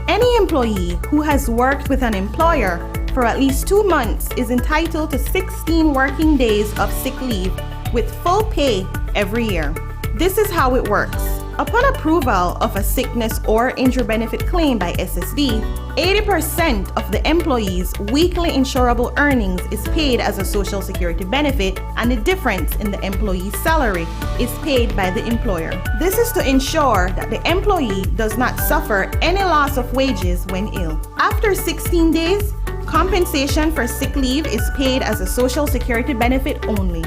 Any employee who has worked with an employer for at least 2 months is entitled to 16 working days of sick leave with full pay every year. This is how it works. Upon approval of a sickness or injury benefit claim by SSD, 80% of the employee's weekly insurable earnings is paid as a Social Security benefit, and the difference in the employee's salary is paid by the employer. This is to ensure that the employee does not suffer any loss of wages when ill. After 16 days, compensation for sick leave is paid as a Social Security benefit only.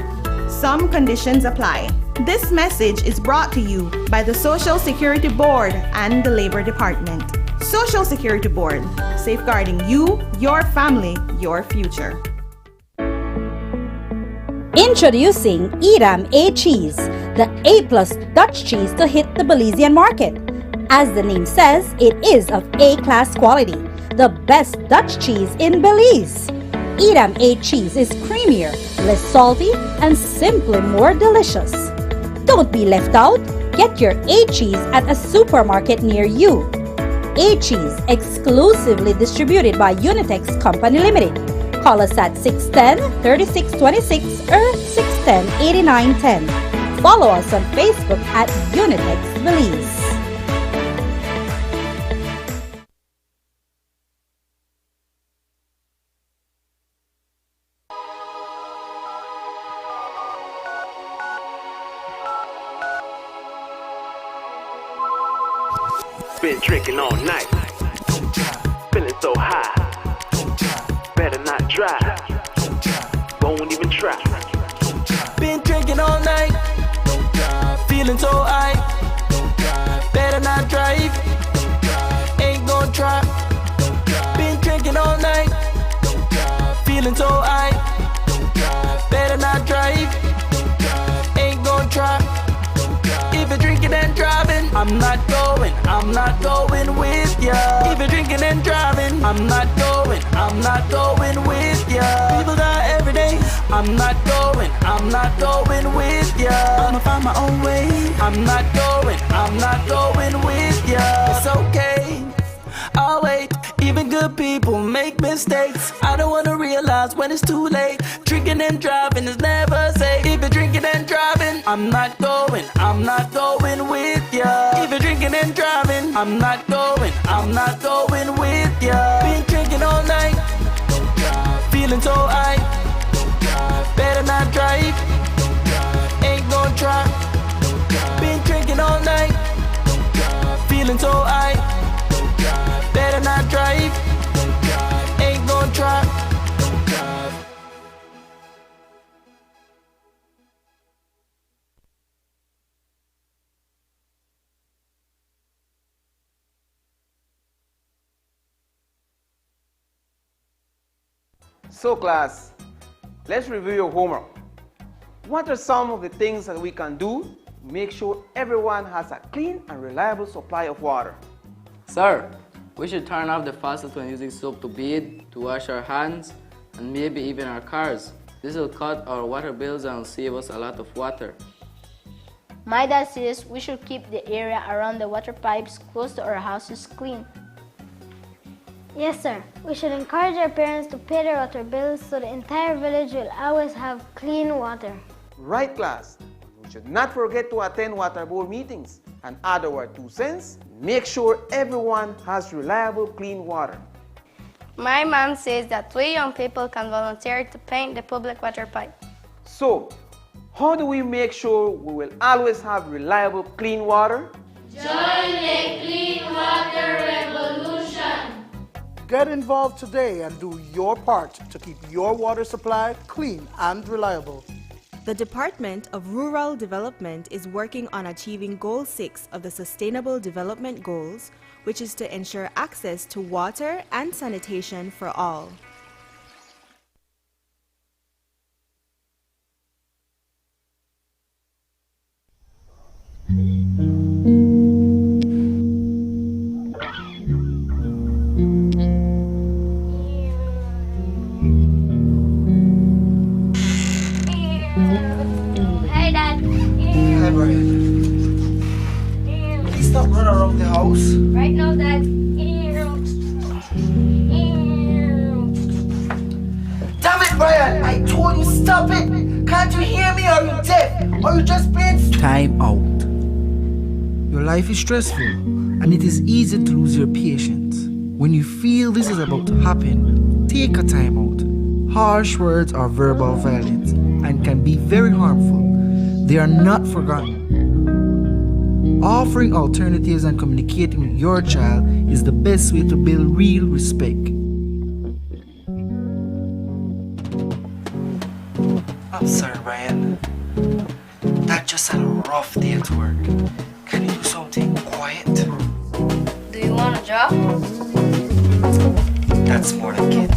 Some conditions apply. This message is brought to you by the Social Security Board and the Labor Department. Social Security Board, safeguarding you, your family, your future. Introducing Edam A cheese, the A+ Dutch cheese to hit the Belizean market. As the name says, it is of A-class quality, the best Dutch cheese in Belize. Edam A cheese is creamier, less salty, and simply more delicious. Don't be left out. Get your A cheese at a supermarket near you. A cheese, exclusively distributed by Unitex Company Limited. Call us at 610-3626 or 610-8910. Follow us on Facebook at Unitex Belize. Been drinking all night, feeling so high, better not drive, won't even try. Been drinking all night, feeling so high, better not drive, ain't gon' try. Been drinking all night, feeling so high, better not drive, ain't gon' try. If you're drinking and driving, I'm not going with ya. If you're drinking and driving, I'm not going with ya. People die every day, I'm not going with ya. I'ma find my own way, I'm not going with ya. It's okay, I'll wait. Even good people make mistakes. I don't wanna realize when it's too late. Drinking and driving is never safe. If you're drinking and driving, I'm not going with ya. If you're drinking and driving, I'm not going with ya. Been drinking all night, feeling so high. Better not drive, ain't gon' try. Been drinking all night, feeling so high. Better not drive, ain't gon' try. So class, let's review your homework. What are some of the things that we can do to make sure everyone has a clean and reliable supply of water? Sir, we should turn off the faucet when using soap to bathe, to wash our hands, and maybe even our cars. This will cut our water bills and save us a lot of water. My dad says we should keep the area around the water pipes close to our houses clean. Yes, sir. We should encourage our parents to pay their water bills so the entire village will always have clean water. Right, class. We should not forget to attend water board meetings and add our 2 cents. Make sure everyone has reliable, clean water. My mom says that 3 young people can volunteer to paint the public water pipe. So, how do we make sure we will always have reliable, clean water? Join the Clean Water Revolution. Get involved today and do your part to keep your water supply clean and reliable. The Department of Rural Development is working on achieving Goal 6 of the Sustainable Development Goals, which is to ensure access to water and sanitation for all. Hi, Dad. Hi, Brian. Please stop running around the house. Right now, Dad. Damn it, Brian! I told you stop it! Can't you hear me? Are you deaf? Are you just plain Time out. Your life is stressful, and it is easy to lose your patience. When you feel this is about to happen, take a time out. Harsh words are verbal violence and can be very harmful. They are not forgotten. Offering alternatives and communicating with your child is the best way to build real respect. I'm sorry, Brian. That just had a rough day at work. Can you do something quiet? Do you want a job? That's more like it.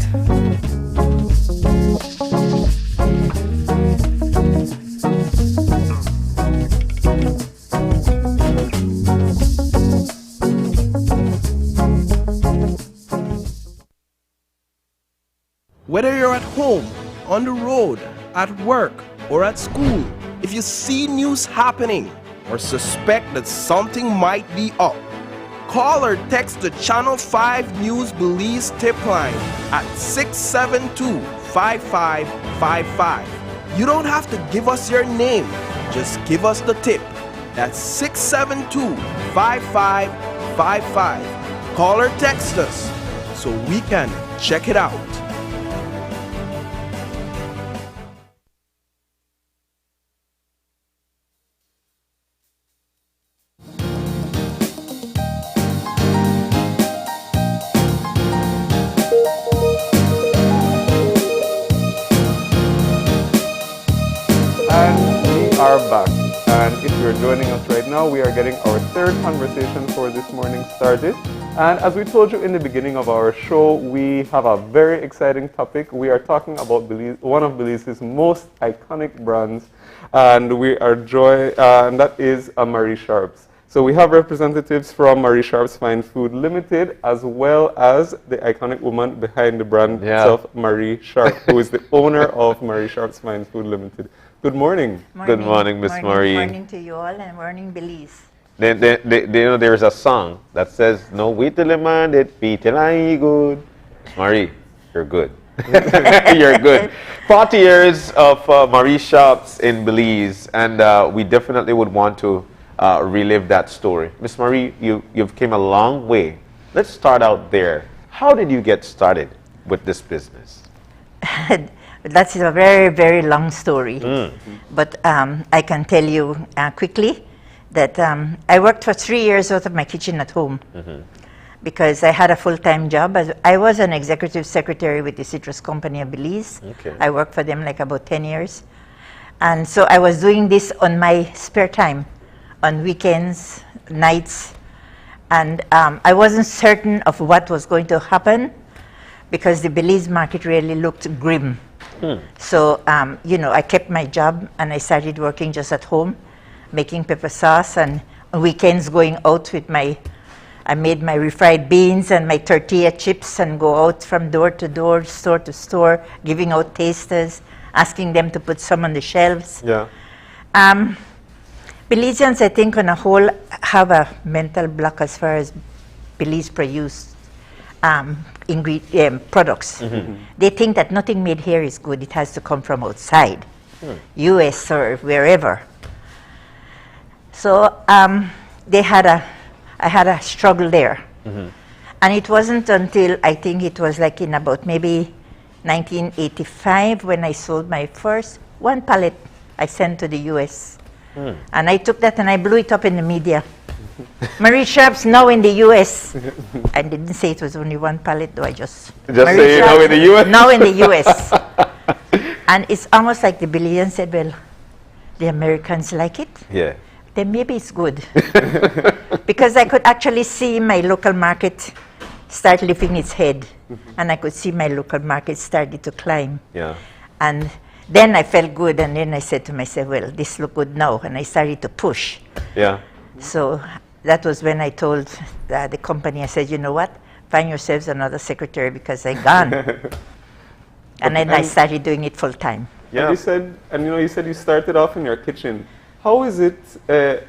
Whether you're at home, on the road, at work, or at school, if you see news happening or suspect that something might be up, call or text the Channel 5 News Belize tip line at 672-5555. You don't have to give us your name, just give us the tip. That's 672-5555. Call or text us so we can check it out. Are back, and if you're joining us right now, we are getting our third conversation for this morning started. And as we told you in the beginning of our show, we have a very exciting topic. We are talking about Belize, one of Belize's most iconic brands, and we are and that is Marie Sharp's. So we have representatives from Marie Sharp's Fine Food Limited, as well as the iconic woman behind the brand itself, Marie Sharp, who is the owner of Marie Sharp's Fine Food Limited. Good morning. Good morning, Miss Marie. Morning to you all, and morning, Belize. There's a song that says, "No wait till the man that be till I good." Marie, you're good. You're good. 40 years of Marie shops in Belize, and we definitely would want to relive that story. Miss Marie, you've came a long way. Let's start out there. How did you get started with this business? That's a very, very long story. But I can tell you quickly that I worked for 3 years out of my kitchen at home because I had a full-time job. I was an executive secretary with the Citrus Company of Belize. Okay. I worked for them like about 10 years. And so I was doing this on my spare time, on weekends, nights. And I wasn't certain of what was going to happen because the Belize market really looked grim. So, you know, I kept my job and I started working just at home, making pepper sauce, and on weekends going out with I made my refried beans and my tortilla chips and go out from door to door, store to store, giving out tasters, asking them to put some on the shelves. Yeah. Belizeans, I think, on a whole, have a mental block as far as Belize produced products. They think that nothing made here is good. It has to come from outside, US or wherever. So I had a struggle there. And it wasn't until, I think it was like in about maybe 1985 when I sold my first one pallet I sent to the US. And I took that and I blew it up in the media. Marie Shops now in the US. I didn't say it was only one pallet, though. I just say now in the US? Now in the US. And it's almost like the Belizeans said, well, the Americans like it. Yeah. Then maybe it's good. Because I could actually see my local market start lifting its head. And I could see my local market started to climb. Yeah. And then I felt good, and then I said to myself, well, this look good now, and I started to push. Yeah. So that was when I told the company, I said, you know what, find yourselves another secretary because I'm gone. And then I started doing it full time. Yeah. And you said you started off in your kitchen. How is it that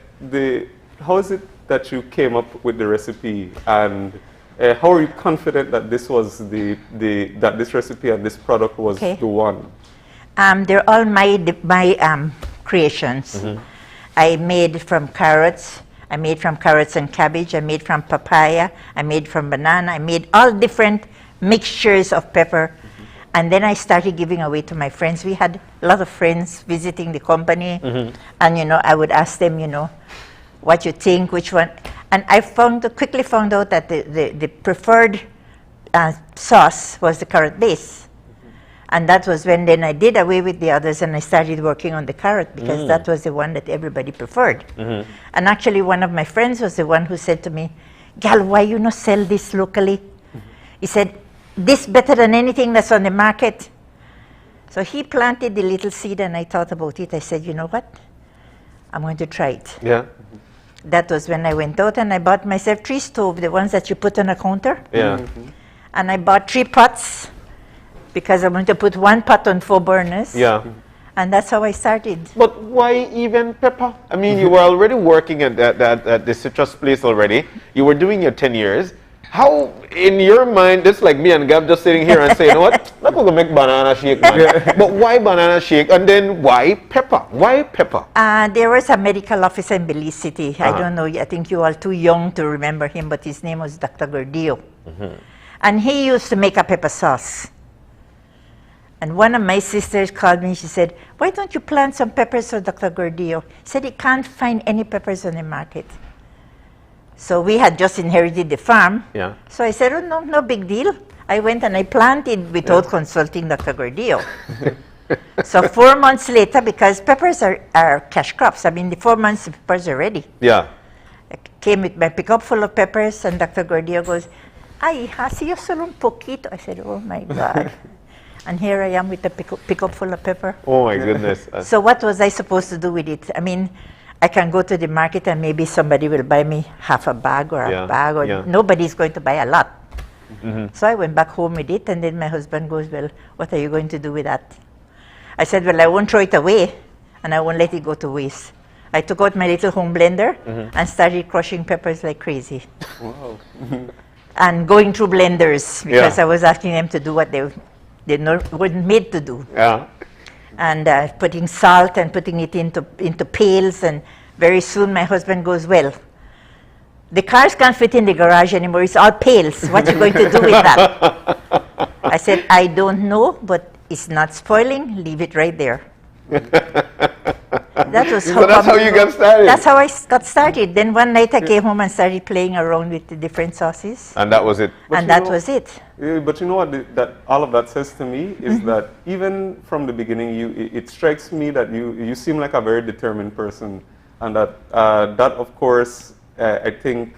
you came up with the recipe, and how are you confident that this was that this recipe and this product was the one? They're all my creations. I made from carrots. I made from carrots and cabbage. I made from papaya. I made from banana. I made all different mixtures of pepper. And then I started giving away to my friends. We had a lot of friends visiting the company. And, I would ask them, what you think, which one. And I quickly found out that the preferred sauce was the carrot base. And that was when then I did away with the others and I started working on the carrot because that was the one that everybody preferred. And actually one of my friends was the one who said to me, Gal, why you not sell this locally? He said, this better than anything that's on the market. So he planted the little seed and I thought about it. I said, you know what? I'm going to try it. Yeah. That was when I went out and I bought myself 3 stoves, the ones that you put on a counter. Yeah. And I bought 3 pots. Because I'm going to put 1 pot on 4 burners. Yeah. And that's how I started. But why even pepper? I mean, you were already working at the citrus place already. You were doing your 10 years. How, in your mind, just like me and Gab just sitting here and saying, you know what, I'm going to make banana shake, man. But why banana shake? And then why pepper? Why pepper? There was a medical officer in Belize City. I don't know, I think you are too young to remember him, but his name was Dr. Gordillo. And he used to make a pepper sauce. And one of my sisters called me, she said, why don't you plant some peppers for Dr. Gordillo? He said he can't find any peppers on the market. So we had just inherited the farm. Yeah. So I said, oh, no big deal. I went and I planted without consulting Dr. Gordillo. So 4 months later, because peppers are cash crops, I mean, the 4 months the peppers are ready. Yeah. I came with my pickup full of peppers and Dr. Gordillo goes, ay, hasi yo solo un poquito. I said, oh my God. And here I am with a pickup full of pepper. Oh my goodness. So what was I supposed to do with it? I mean, I can go to the market and maybe somebody will buy me half a bag or a bag, or nobody's going to buy a lot. So I went back home with it, and then my husband goes, well, what are you going to do with that? I said, well, I won't throw it away, and I won't let it go to waste. I took out my little home blender and started crushing peppers like crazy. Wow. And going through blenders, because I was asking them to do what they They weren't made to do. Yeah. And putting salt and putting it into pails, and very soon my husband goes, well, the cars can't fit in the garage anymore. It's all pails. What are you going to do with that? I said, I don't know, but it's not spoiling. Leave it right there. That was So that's how you got started? That's how I got started. Then one night I came home and started playing around with the different sauces. And that was it? And that was it. Yeah, but you know what that all of that says to me is that even from the beginning, it strikes me that you seem like a very determined person, and that that of course I think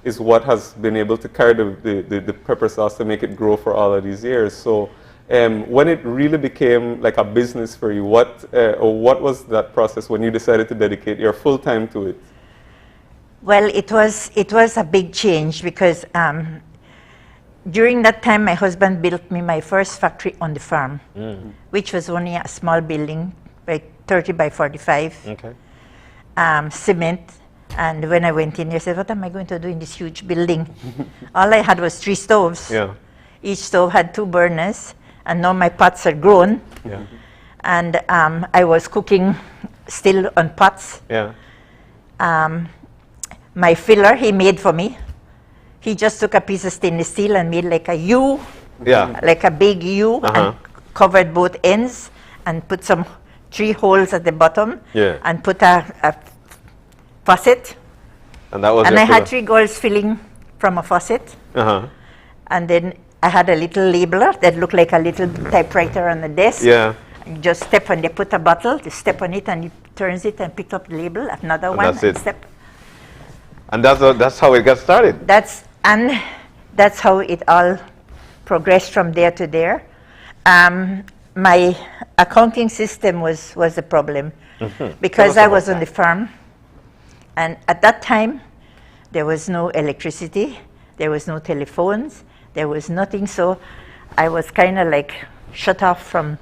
is what has been able to carry the pepper sauce to make it grow for all of these years. So when it really became like a business for you, what was that process when you decided to dedicate your full time to it? Well, it was a big change because during that time my husband built me my first factory on the farm, which was only a small building, like 30 by 45, cement. And when I went in, I said, what am I going to do in this huge building? All I had was 3 stoves. Yeah. Each stove had 2 burners, and now my pots are grown. Yeah. And I was cooking still on pots. Yeah. My filler he made for me. He just took a piece of stainless steel and made like a U, like a big U, and covered both ends, and put some 3 holes at the bottom, and put a faucet. And that was I had 3 girls filling from a faucet. And then I had a little labeler that looked like a little typewriter on the desk. Yeah. You just step on, they put a bottle, you step on it, and you turns it and pick up the label, another And one, that's and it. step. And that's how it got started. That's how it all progressed from there to there. My accounting system was a problem because I was on the farm, and at that time there was no electricity, there was no telephones, there was nothing, so I was kind of like shut off from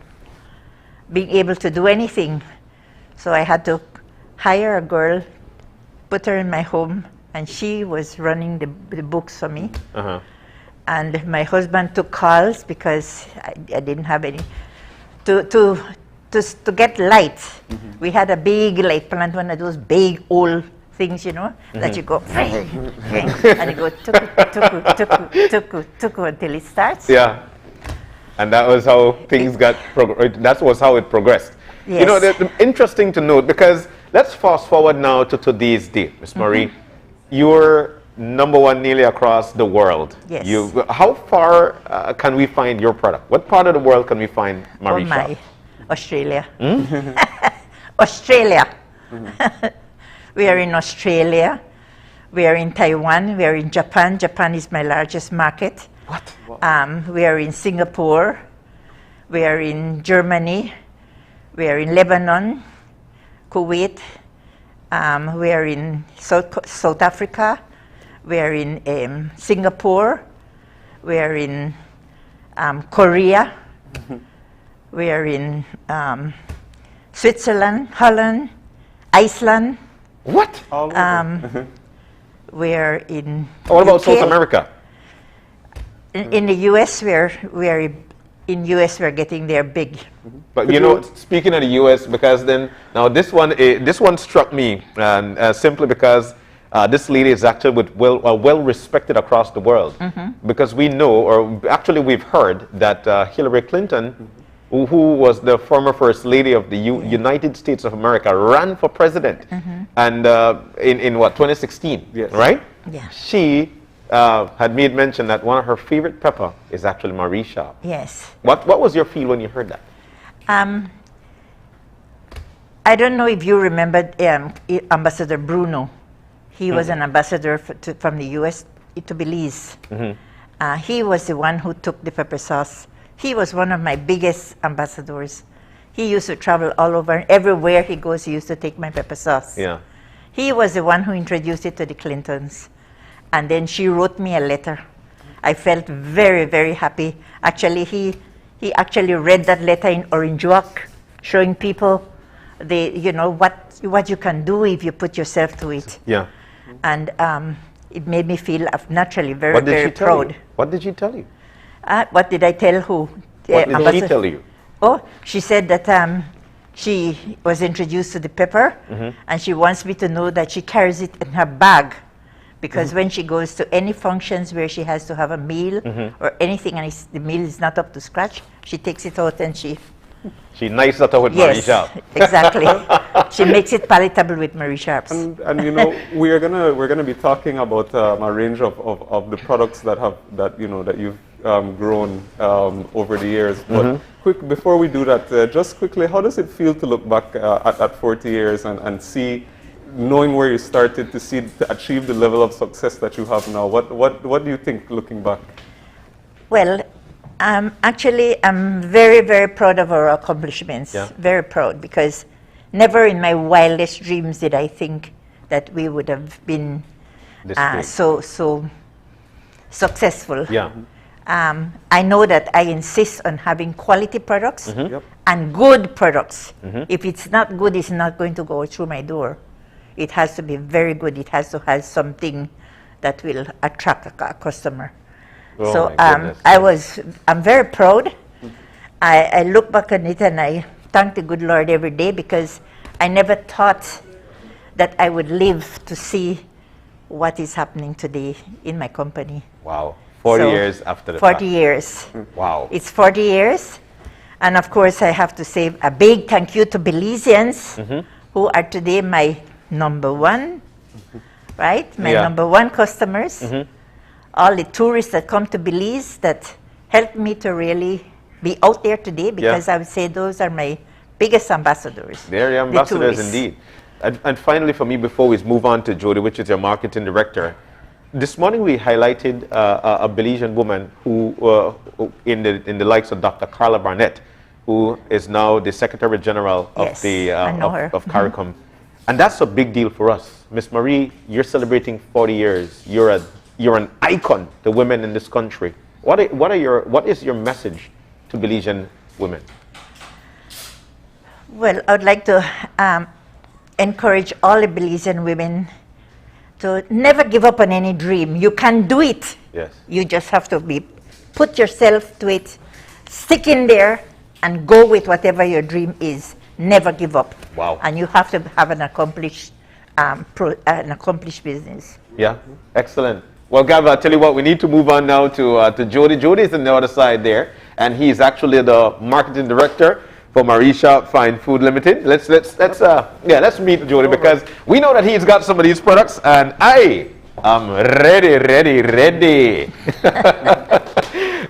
being able to do anything. So I had to hire a girl, put her in my home, and she was running the books for me. And my husband took calls because I didn't have any. To get light, we had a big light plant, one of those big old things, you know, that you go, and you go tuku until it starts. Yeah. And that was how things that was how it progressed. Yes. You know, the interesting to note, because let's fast forward now to today's date, Ms. Marie. You're #1 nearly across the world. Yes. How far can we find your product? What part of the world can we find Marie shop? Australia. Australia. We are in Australia. We are in Taiwan. We are in Japan. Japan is my largest market. What? We are in Singapore. We are in Germany. We are in Lebanon, Kuwait. We are in South Africa. We are in Singapore. We are in Korea. We are in Switzerland, Holland, Iceland. What? We are in. What about UK. South America? In the U.S., we're getting there big. But you know, speaking of the U.S., because then now this one struck me, and simply because this lady is actually well respected across the world, because we know, or actually we've heard that Hillary Clinton, who was the former First Lady of the United States of America, ran for president, and in what 2016, right? Yeah. She had made mention that one of her favorite pepper is actually Marie shop. Yes. What was your feel when you heard that? I don't know if you remember Ambassador Bruno. He was an ambassador from the U.S. to Belize. He was the one who took the pepper sauce. He was one of my biggest ambassadors. He used to travel all over, and everywhere he goes, he used to take my pepper sauce. Yeah. He was the one who introduced it to the Clintons. And then she wrote me a letter. I felt very, very happy. Actually, he actually read that letter in Orange Walk, showing people what you can do if you put yourself to it. Yeah. And it made me feel naturally very, very proud. What did she tell you? What did I tell who? What did she tell you? Oh, she said that she was introduced to the pepper, and she wants me to know that she carries it in her bag, because when she goes to any functions where she has to have a meal or anything, and the meal is not up to scratch, she takes it out and she nice that out with Marie Sharp. Exactly. She makes it palatable with Marie Sharps. And you know, we're gonna be talking about a range of the products that you've grown over the years. But quick, before we do that, just quickly, how does it feel to look back at 40 years and see, knowing where you started, to achieve the level of success that you have now? What do you think looking back? Well, actually, I'm very, very proud of our accomplishments. Yeah. Very proud, because never in my wildest dreams did I think that we would have been so successful. Yeah. I know that I insist on having quality products and good products. If it's not good, it's not going to go through my door. It has to be very good. It has to have something that will attract a customer. Oh, so I'm very proud. I look back on it and I thank the good Lord every day, because I never thought that I would live to see what is happening today in my company. Wow. 40 years after the 40 fact. years. Wow. It's 40 years. And of course, I have to say a big thank you to Belizeans, who are today my number one, right? My number one customers. All the tourists that come to Belize that helped me to really be out there today, because I would say those are my biggest ambassadors. They're your ambassadors indeed. And finally, for me, before we move on to Jody, which is your marketing director, this morning we highlighted a Belizean woman who, in the likes of Dr. Carla Barnett, who is now the Secretary General of of CARICOM. And that's a big deal for us. Miss Marie, you're celebrating 40 years. You're an icon to women in this country. What is your message to Belizean women? Well, I would like to encourage all the Belizean women to never give up on any dream. You can do it. Yes. You just have to put yourself to it, stick in there, and go with whatever your dream is. Never give up. Wow. And you have to have an accomplished business. Yeah, excellent. Well, Gab, I'll tell you what, we need to move on now to Jody. Jody's on the other side there, and he's actually the marketing director for Marie Sharp Fine Food Limited. Let's meet Jody, because we know that he's got some of these products, and I am ready.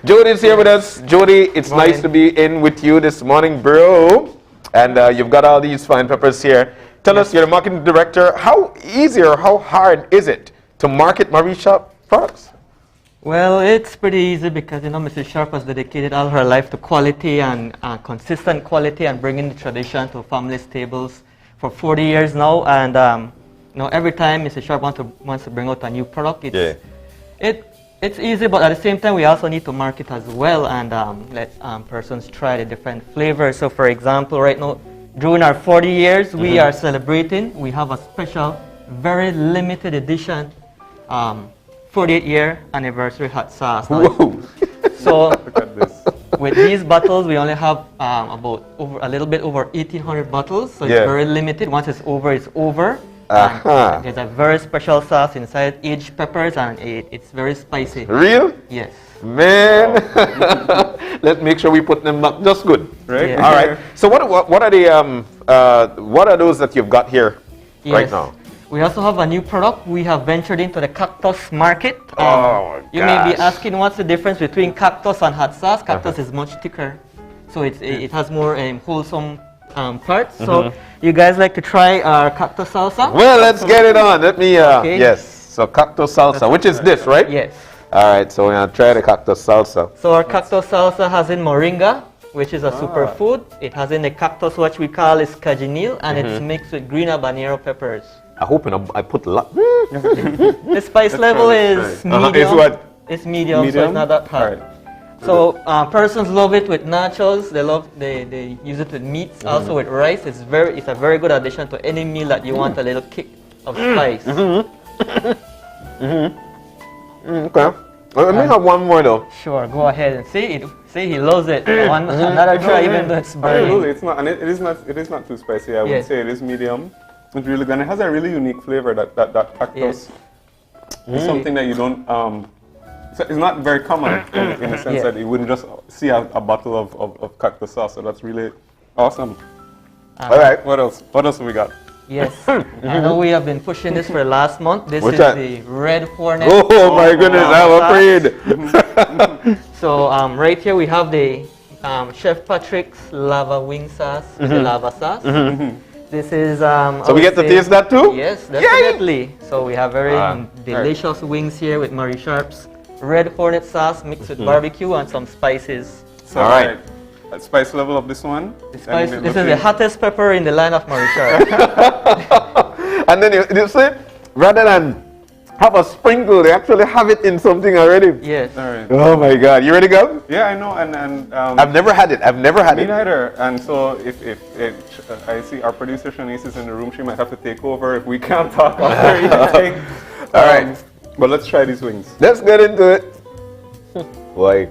Jody's here with us. Jody, it's nice to be in with you this morning, bro. And you've got all these fine peppers here. Tell us, you're the marketing director, how easy or how hard is it to market Marie Sharp products? Well, it's pretty easy, because Mrs. Sharp has dedicated all her life to quality and consistent quality and bringing the tradition to families' tables for 40 years now. And every time Mrs. Sharp wants to bring out a new product, it's easy, but at the same time, we also need to market as well and let persons try the different flavors. So, for example, right now, during our 40 years, we are celebrating. We have a special, very limited edition 48-year anniversary hot sauce. Whoa. So look at this. With these bottles, we only have a little bit over 1,800 bottles. So it's very limited. Once it's over, it's over. There's a very special sauce inside, aged peppers, and it's very spicy. Real? Yes. Man, let's make sure we put them back just good, right? Yeah. All right. So what are those that you've got here right now? We also have a new product. We have ventured into the cactus market. You may be asking, what's the difference between cactus and hot sauce? Cactus is much thicker, so it has more wholesome parts. So you guys like to try our cactus salsa? Well, let's get it on. Let me. Yes. So cactus salsa, which is this, right? Yes. All right. So we're gonna try the cactus salsa. So our cactus salsa has in moringa, which is a superfood. It has in the cactus, what we call is cajinil, and it's mixed with green habanero peppers. I hope I put a lot. The spice level is medium. Is what? It's medium, so it's not that hard. So persons love it with nachos. They use it with meats, also with rice. It's a very good addition to any meal that you want a little kick of spice. Okay. Let me have one more though. Sure, go ahead and see. See, he loves it. Another try, even though it's burning. Absolutely, it's not, and it is not too spicy. I would say it is medium. It's really good. And it has a really unique flavor. That cactus is something that you don't. It's not very common in the sense that you wouldn't just see a bottle of cactus sauce. So that's really awesome. All right, what else? What else have we got? Yes, I know we have been pushing this for last month. This is the Red Hornet. Oh my goodness, I'm afraid. So right here we have the Chef Patrick's lava wing sauce, the lava sauce. This is so we get to taste that too? Yes, definitely. Yay! So we have very delicious wings here with Marie Sharp's Red Hornet sauce mixed with barbecue and some spices. So, all right. Spice level of this one. This is the hottest pepper in the line of Marie Sharp. And then you see, rather than have a sprinkle, they actually have it in something already. Yes. All right. Oh my God, you ready to go? Yeah, I know, and I've never had it. Me neither. And so if I see our producer Shanice is in the room, she might have to take over if we can't talk about anything. All right, but let's try these wings. Let's get into it. Boy,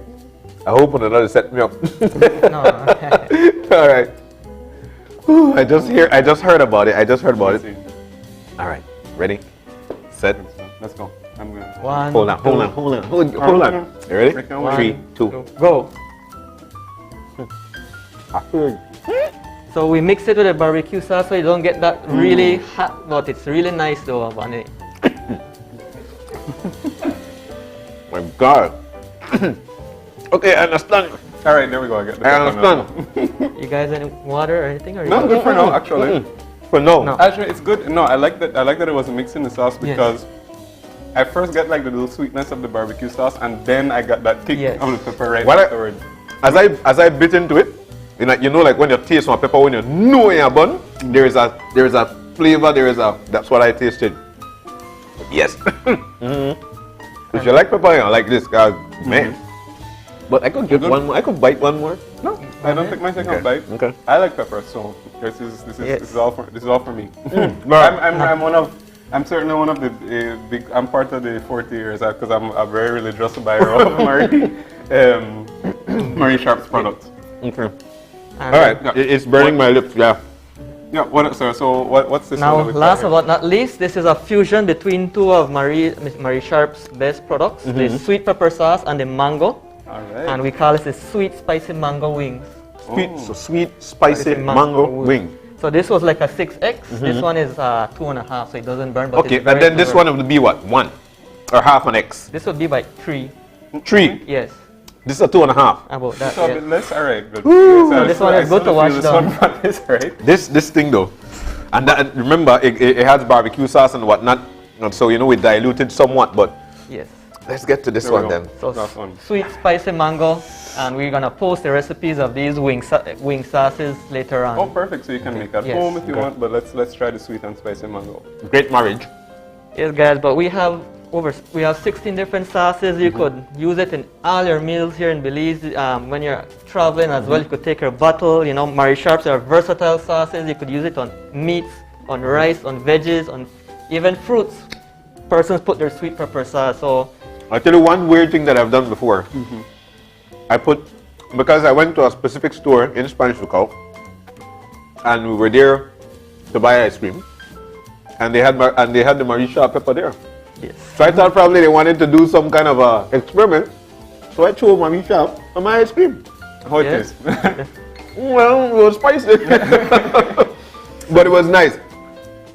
I hope one another set me up. No. All right. Ooh, I just heard about it. All right. Ready? Set. Let's go. I'm good. Hold on. You ready? 3, 2, go. So we mix it with a barbecue sauce so you don't get that really hot, but it's really nice though, Barnett. My God. Okay, I understand. All right, there we go. I understand. You guys any water or anything? Or no, good for now, actually. For no. Actually, it's good. No, I like that it was mixed in the sauce because I first got like the little sweetness of the barbecue sauce, and then I got that kick of the pepper right afterwards. As I bit into it, you know, like when you taste one pepper, when you know in your bun, there is a flavor. That's what I tasted. Yes. If you like pepper, you like this, man. But I could get one more. I could bite one more. No, I don't take my second bite. Okay. I like pepper, so this is all for me. I'm certainly one of the big. I'm part of the 40 years because I'm a very religious buyer of Marie Sharp's products. Okay. All right. It's burning my lips. Yeah. Yeah. What's this? Now, last but not least, this is a fusion between two of Marie Sharp's best products: the sweet pepper sauce and the mango. All right. And we call this the sweet spicy mango wings. Sweet spicy mango wing. So this was like a 6X. This one is 2.5, so it doesn't burn. But okay, and then this one would be what? 1 or half an X? This would be by 3. 3? Yes. This is a 2.5. About that. So a bit less. All right. Good. So this one is good to wash down. This thing though, and that, remember it has barbecue sauce and whatnot, and so we diluted somewhat, but yes. Let's get to this one then. So sweet spicy mango, and we're gonna post the recipes of these wing sauces later on. Oh, perfect! So you can make at home if you want, but let's try the sweet and spicy mango. Great marriage. Yes, guys, but we have 16 different sauces. You could use it in all your meals here in Belize. When you're traveling as well, you could take your bottle. Marie Sharp's are versatile sauces. You could use it on meats, on rice, on veggies, on even fruits. Persons put their sweet pepper sauce. So I'll tell you one weird thing that I've done before. Because I went to a specific store in Spanish Lookout, and we were there to buy ice cream, and they had the Marie Sharp pepper there. Yes. So I thought probably they wanted to do some kind of a experiment, so I threw Marie Sharp on my ice cream. How it is? Well, it was spicy, but it was nice.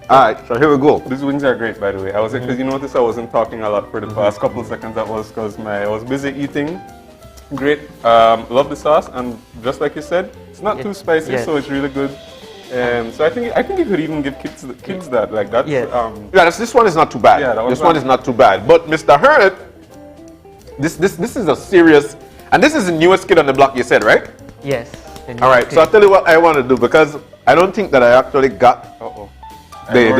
Alright, so here we go. These wings are great, by the way. I was because you notice I wasn't talking a lot for the past couple of seconds. That was because I was busy eating. Great, love the sauce, and just like you said, it's not too spicy, so it's really good. So I think you could even give kids that like that. This one is not too bad. Yeah, this one is not too bad. But Mr. Hurt, this is a serious, and this is the newest kid on the block. You said, right? Yes. All right. So I'll tell you what I want to do, because I don't think that I actually got. The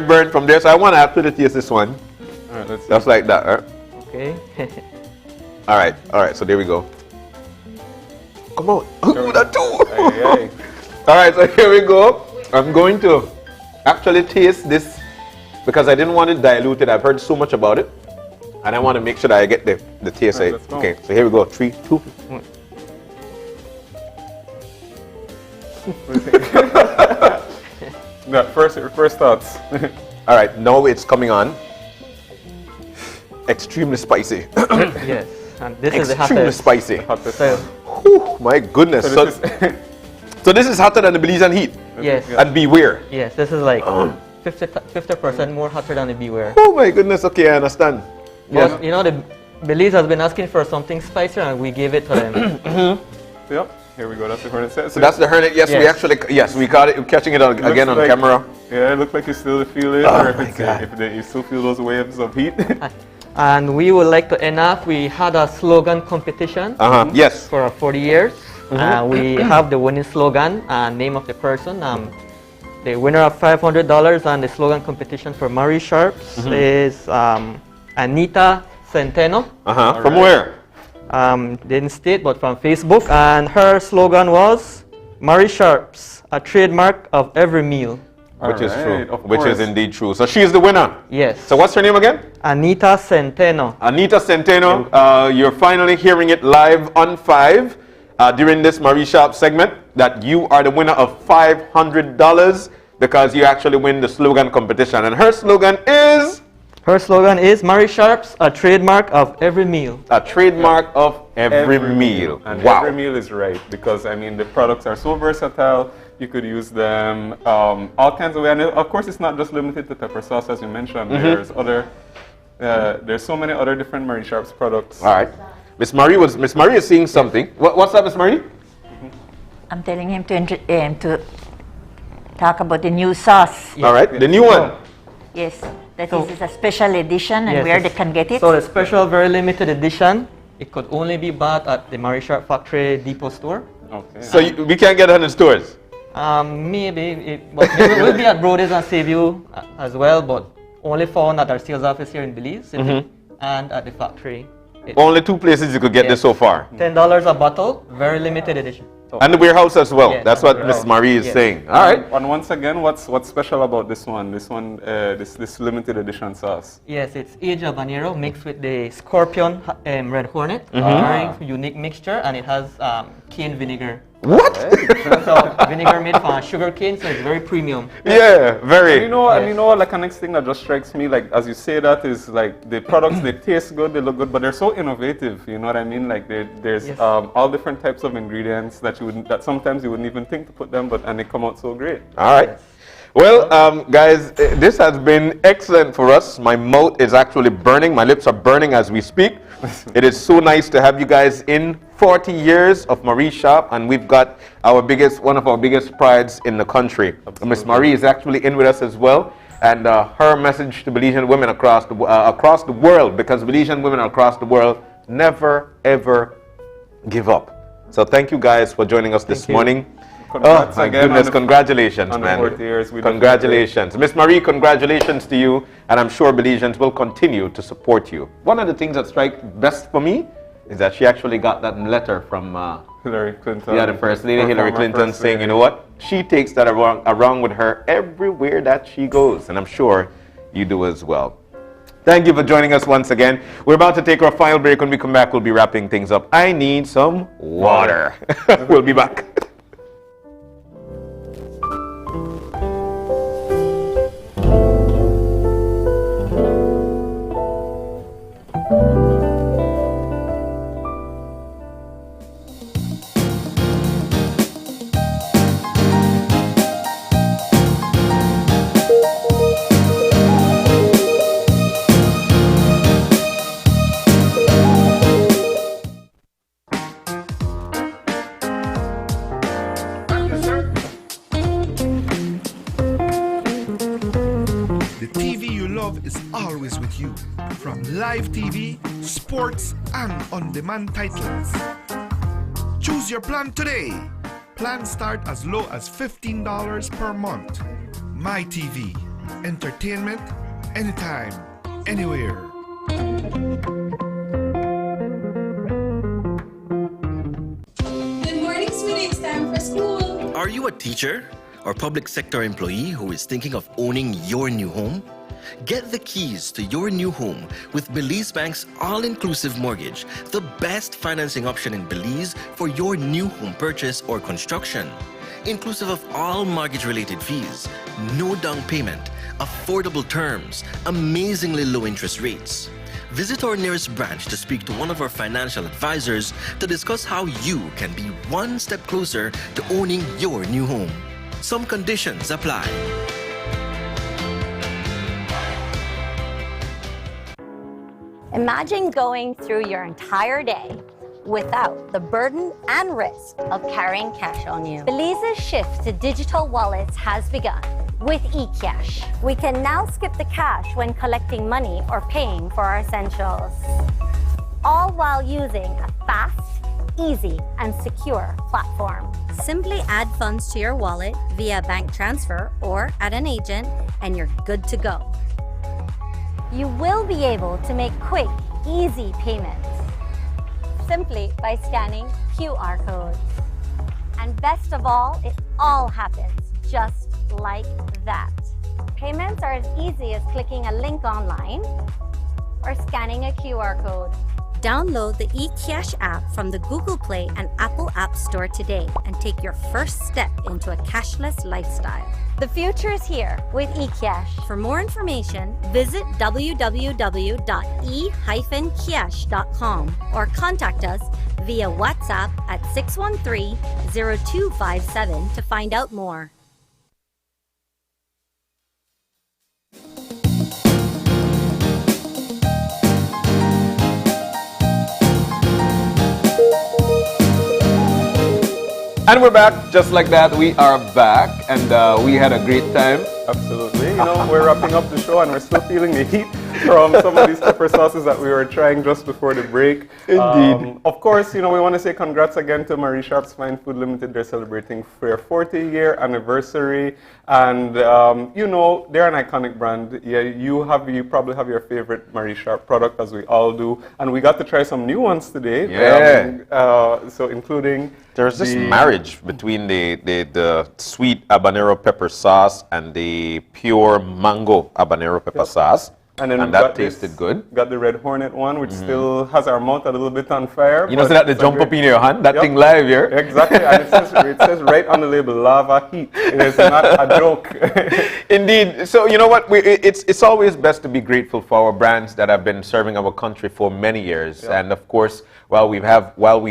burn from there. So I want to actually taste this one. All right, let's see. Just like that. Right? Okay. All right. So there we go. Come on. That too. All right. So here we go. I'm going to actually taste this because I didn't want it diluted. I've heard so much about it. And I want to make sure that I get the taste. Right, let's go. Okay, so here we go. 3, 2. No, first thoughts. All right, now it's coming on. Extremely spicy. Yes, and this is the Extremely hottest. spicy. So, Whew, my goodness. So this is hotter than the Belizean heat. yes. And beware. Yes, this is like 50% more hotter than the beware. Oh my goodness. Okay, I understand. But, you know, the Belize has been asking for something spicier, and we gave it to them. Yep. Here we go. That's the hornet. So that's the hernet. Yes, we actually, we caught it. We're catching it again on camera. Yeah, it looks like you still feel it, or if you still feel those waves of heat. And we would like to end off. We had a slogan competition. Yes. For 40 years. We have the winning slogan and name of the person. The winner of $500 and the slogan competition for Marie Sharps is Anita Centeno. From where? Didn't state, but from Facebook. And her slogan was Marie Sharps, a trademark of every meal. Which is true. Which is indeed true. So she is the winner. Yes. So what's her name again? Anita Centeno. Anita Centeno. You're finally hearing it live on 5 during this Marie Sharp segment that you are the winner of $500 because you actually win the slogan competition. And her slogan is? Her slogan is Marie Sharps, a trademark of every meal. A trademark of every meal. And wow. every meal is right because, I mean, the products are so versatile. You could use them all kinds of ways. And of course, it's not just limited to pepper sauce, as you mentioned. There's so many other different Marie Sharps products. All right. Miss Marie is seeing something. What's that, Miss Marie? I'm telling him to talk about the new sauce. All right, the new one. Yes, that is a special edition, and where they can get it. So the special, very limited edition, it could only be bought at the Marie Sharp Factory Depot store. Okay. So we can't get it in the stores? Maybe it will be at Brody's and Sayview as well, but only found at our sales office here in Belize and at the factory. Only 2 places you could get this so far. $10 a bottle, very limited edition. So and the warehouse as well. Yes, that's what Mrs. Marie is saying. All right. And once again, what's special about this one? This limited edition sauce. Yes, it's aged habanero mixed with the scorpion red hornet. Very unique mixture, and it has cane vinegar. What? So vinegar made from sugar cane, so it's very premium. Yeah, very. And you know, like, the next thing that just strikes me, like, as you say that, is like the products, they taste good, they look good, but they're so innovative. You know what I mean? Like, there's all different types of ingredients that sometimes you wouldn't even think to put them, and they come out so great. All right. Well, guys, this has been excellent for us. My mouth is actually burning. My lips are burning as we speak. It is so nice to have you guys in 40 years of Marie Sharp, and we've got one of our biggest prides in the country. Miss Marie is actually in with us as well, and her message to Belizean women across the world, because Belizean women across the world never ever give up. So thank you guys for joining us this morning. Congrats my again goodness, congratulations, man. 40 years. Congratulations. Miss Marie, congratulations to you, and I'm sure Belizeans will continue to support you. One of the things that strikes best for me is that she actually got that letter from Hillary Clinton. Yeah, the First Lady, Hillary Clinton, saying, you know what? She takes that around with her everywhere that she goes, and I'm sure you do as well. Thank you for joining us once again. We're about to take our final break. When we come back, we'll be wrapping things up. I need some water. We'll be back. Live TV, sports, and on-demand titles. Choose your plan today. Plans start as low as $15 per month. My TV, entertainment, anytime, anywhere. Good morning, sweetie. It's time for school. Are you a teacher or public sector employee who is thinking of owning your new home? Get the keys to your new home with Belize Bank's all-inclusive mortgage, the best financing option in Belize for your new home purchase or construction. Inclusive of all mortgage-related fees, no down payment, affordable terms, amazingly low interest rates. Visit our nearest branch to speak to one of our financial advisors to discuss how you can be one step closer to owning your new home. Some conditions apply. Imagine going through your entire day without the burden and risk of carrying cash on you. Belize's shift to digital wallets has begun with eCash. We can now skip the cash when collecting money or paying for our essentials, all while using a fast, easy, and secure platform. Simply add funds to your wallet via bank transfer or at an agent, and you're good to go. You will be able to make quick, easy payments simply by scanning QR codes. And best of all, it all happens just like that. Payments are as easy as clicking a link online or scanning a QR code. Download the eCash app from the Google Play and Apple App Store today and take your first step into a cashless lifestyle. The future is here with eCash. For more information, visit www.e-cash.com or contact us via WhatsApp at 613-0257 to find out more. And we're back, just like that. We are back, and we had a great time. Absolutely. You know, we're wrapping up the show, and we're still feeling the heat from some of these pepper sauces that we were trying just before the break. Indeed. Of course, you know, we want to say congrats again to Marie Sharp's Fine Food Limited. They're celebrating their 40-year anniversary, and you know, they're an iconic brand. Yeah, you probably have your favorite Marie Sharp product, as we all do, and we got to try some new ones today. Yeah. So including there's this marriage between the sweet habanero pepper sauce and the pure mango habanero pepper sauce. And then that tasted good. Got the Red Hornet one, which still has our mouth a little bit on fire. You know, so that they jump up in your hand, that thing live here. Exactly, and it says right on the label, lava heat. It is not a joke. Indeed. So you know what? It's always best to be grateful for our brands that have been serving our country for many years. And of course, while we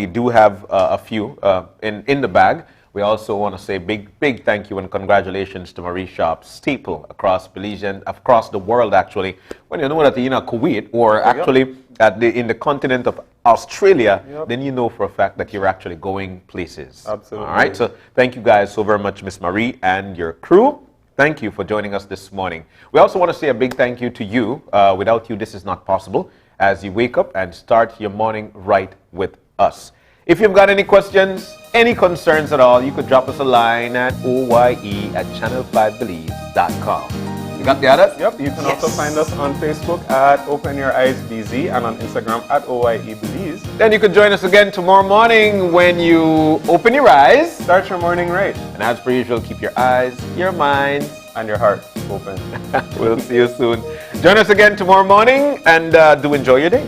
do have a few in the bag, we also want to say big thank you and congratulations to Marie Sharp, staple across Belize and across the world, actually. When you know that you're in Kuwait or actually in the continent of Australia, then you know for a fact that you're actually going places. Absolutely. All right, so thank you guys so very much, Miss Marie and your crew. Thank you for joining us this morning. We also want to say a big thank you to you. Without you, this is not possible, as you wake up and start your morning right with us. If you've got any questions, any concerns at all, you could drop us a line at oye@channel5belize.com. You got the others? Yep, you can also find us on Facebook at Open Your Eyes BZ and on Instagram at OYEBelize. Then you can join us again tomorrow morning when you open your eyes. Start your morning right. And as per usual, keep your eyes, your minds, and your heart open. We'll see you soon. Join us again tomorrow morning and do enjoy your day.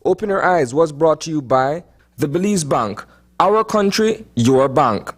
Open Your Eyes was brought to you by the Belize Bank. Our country, your bank.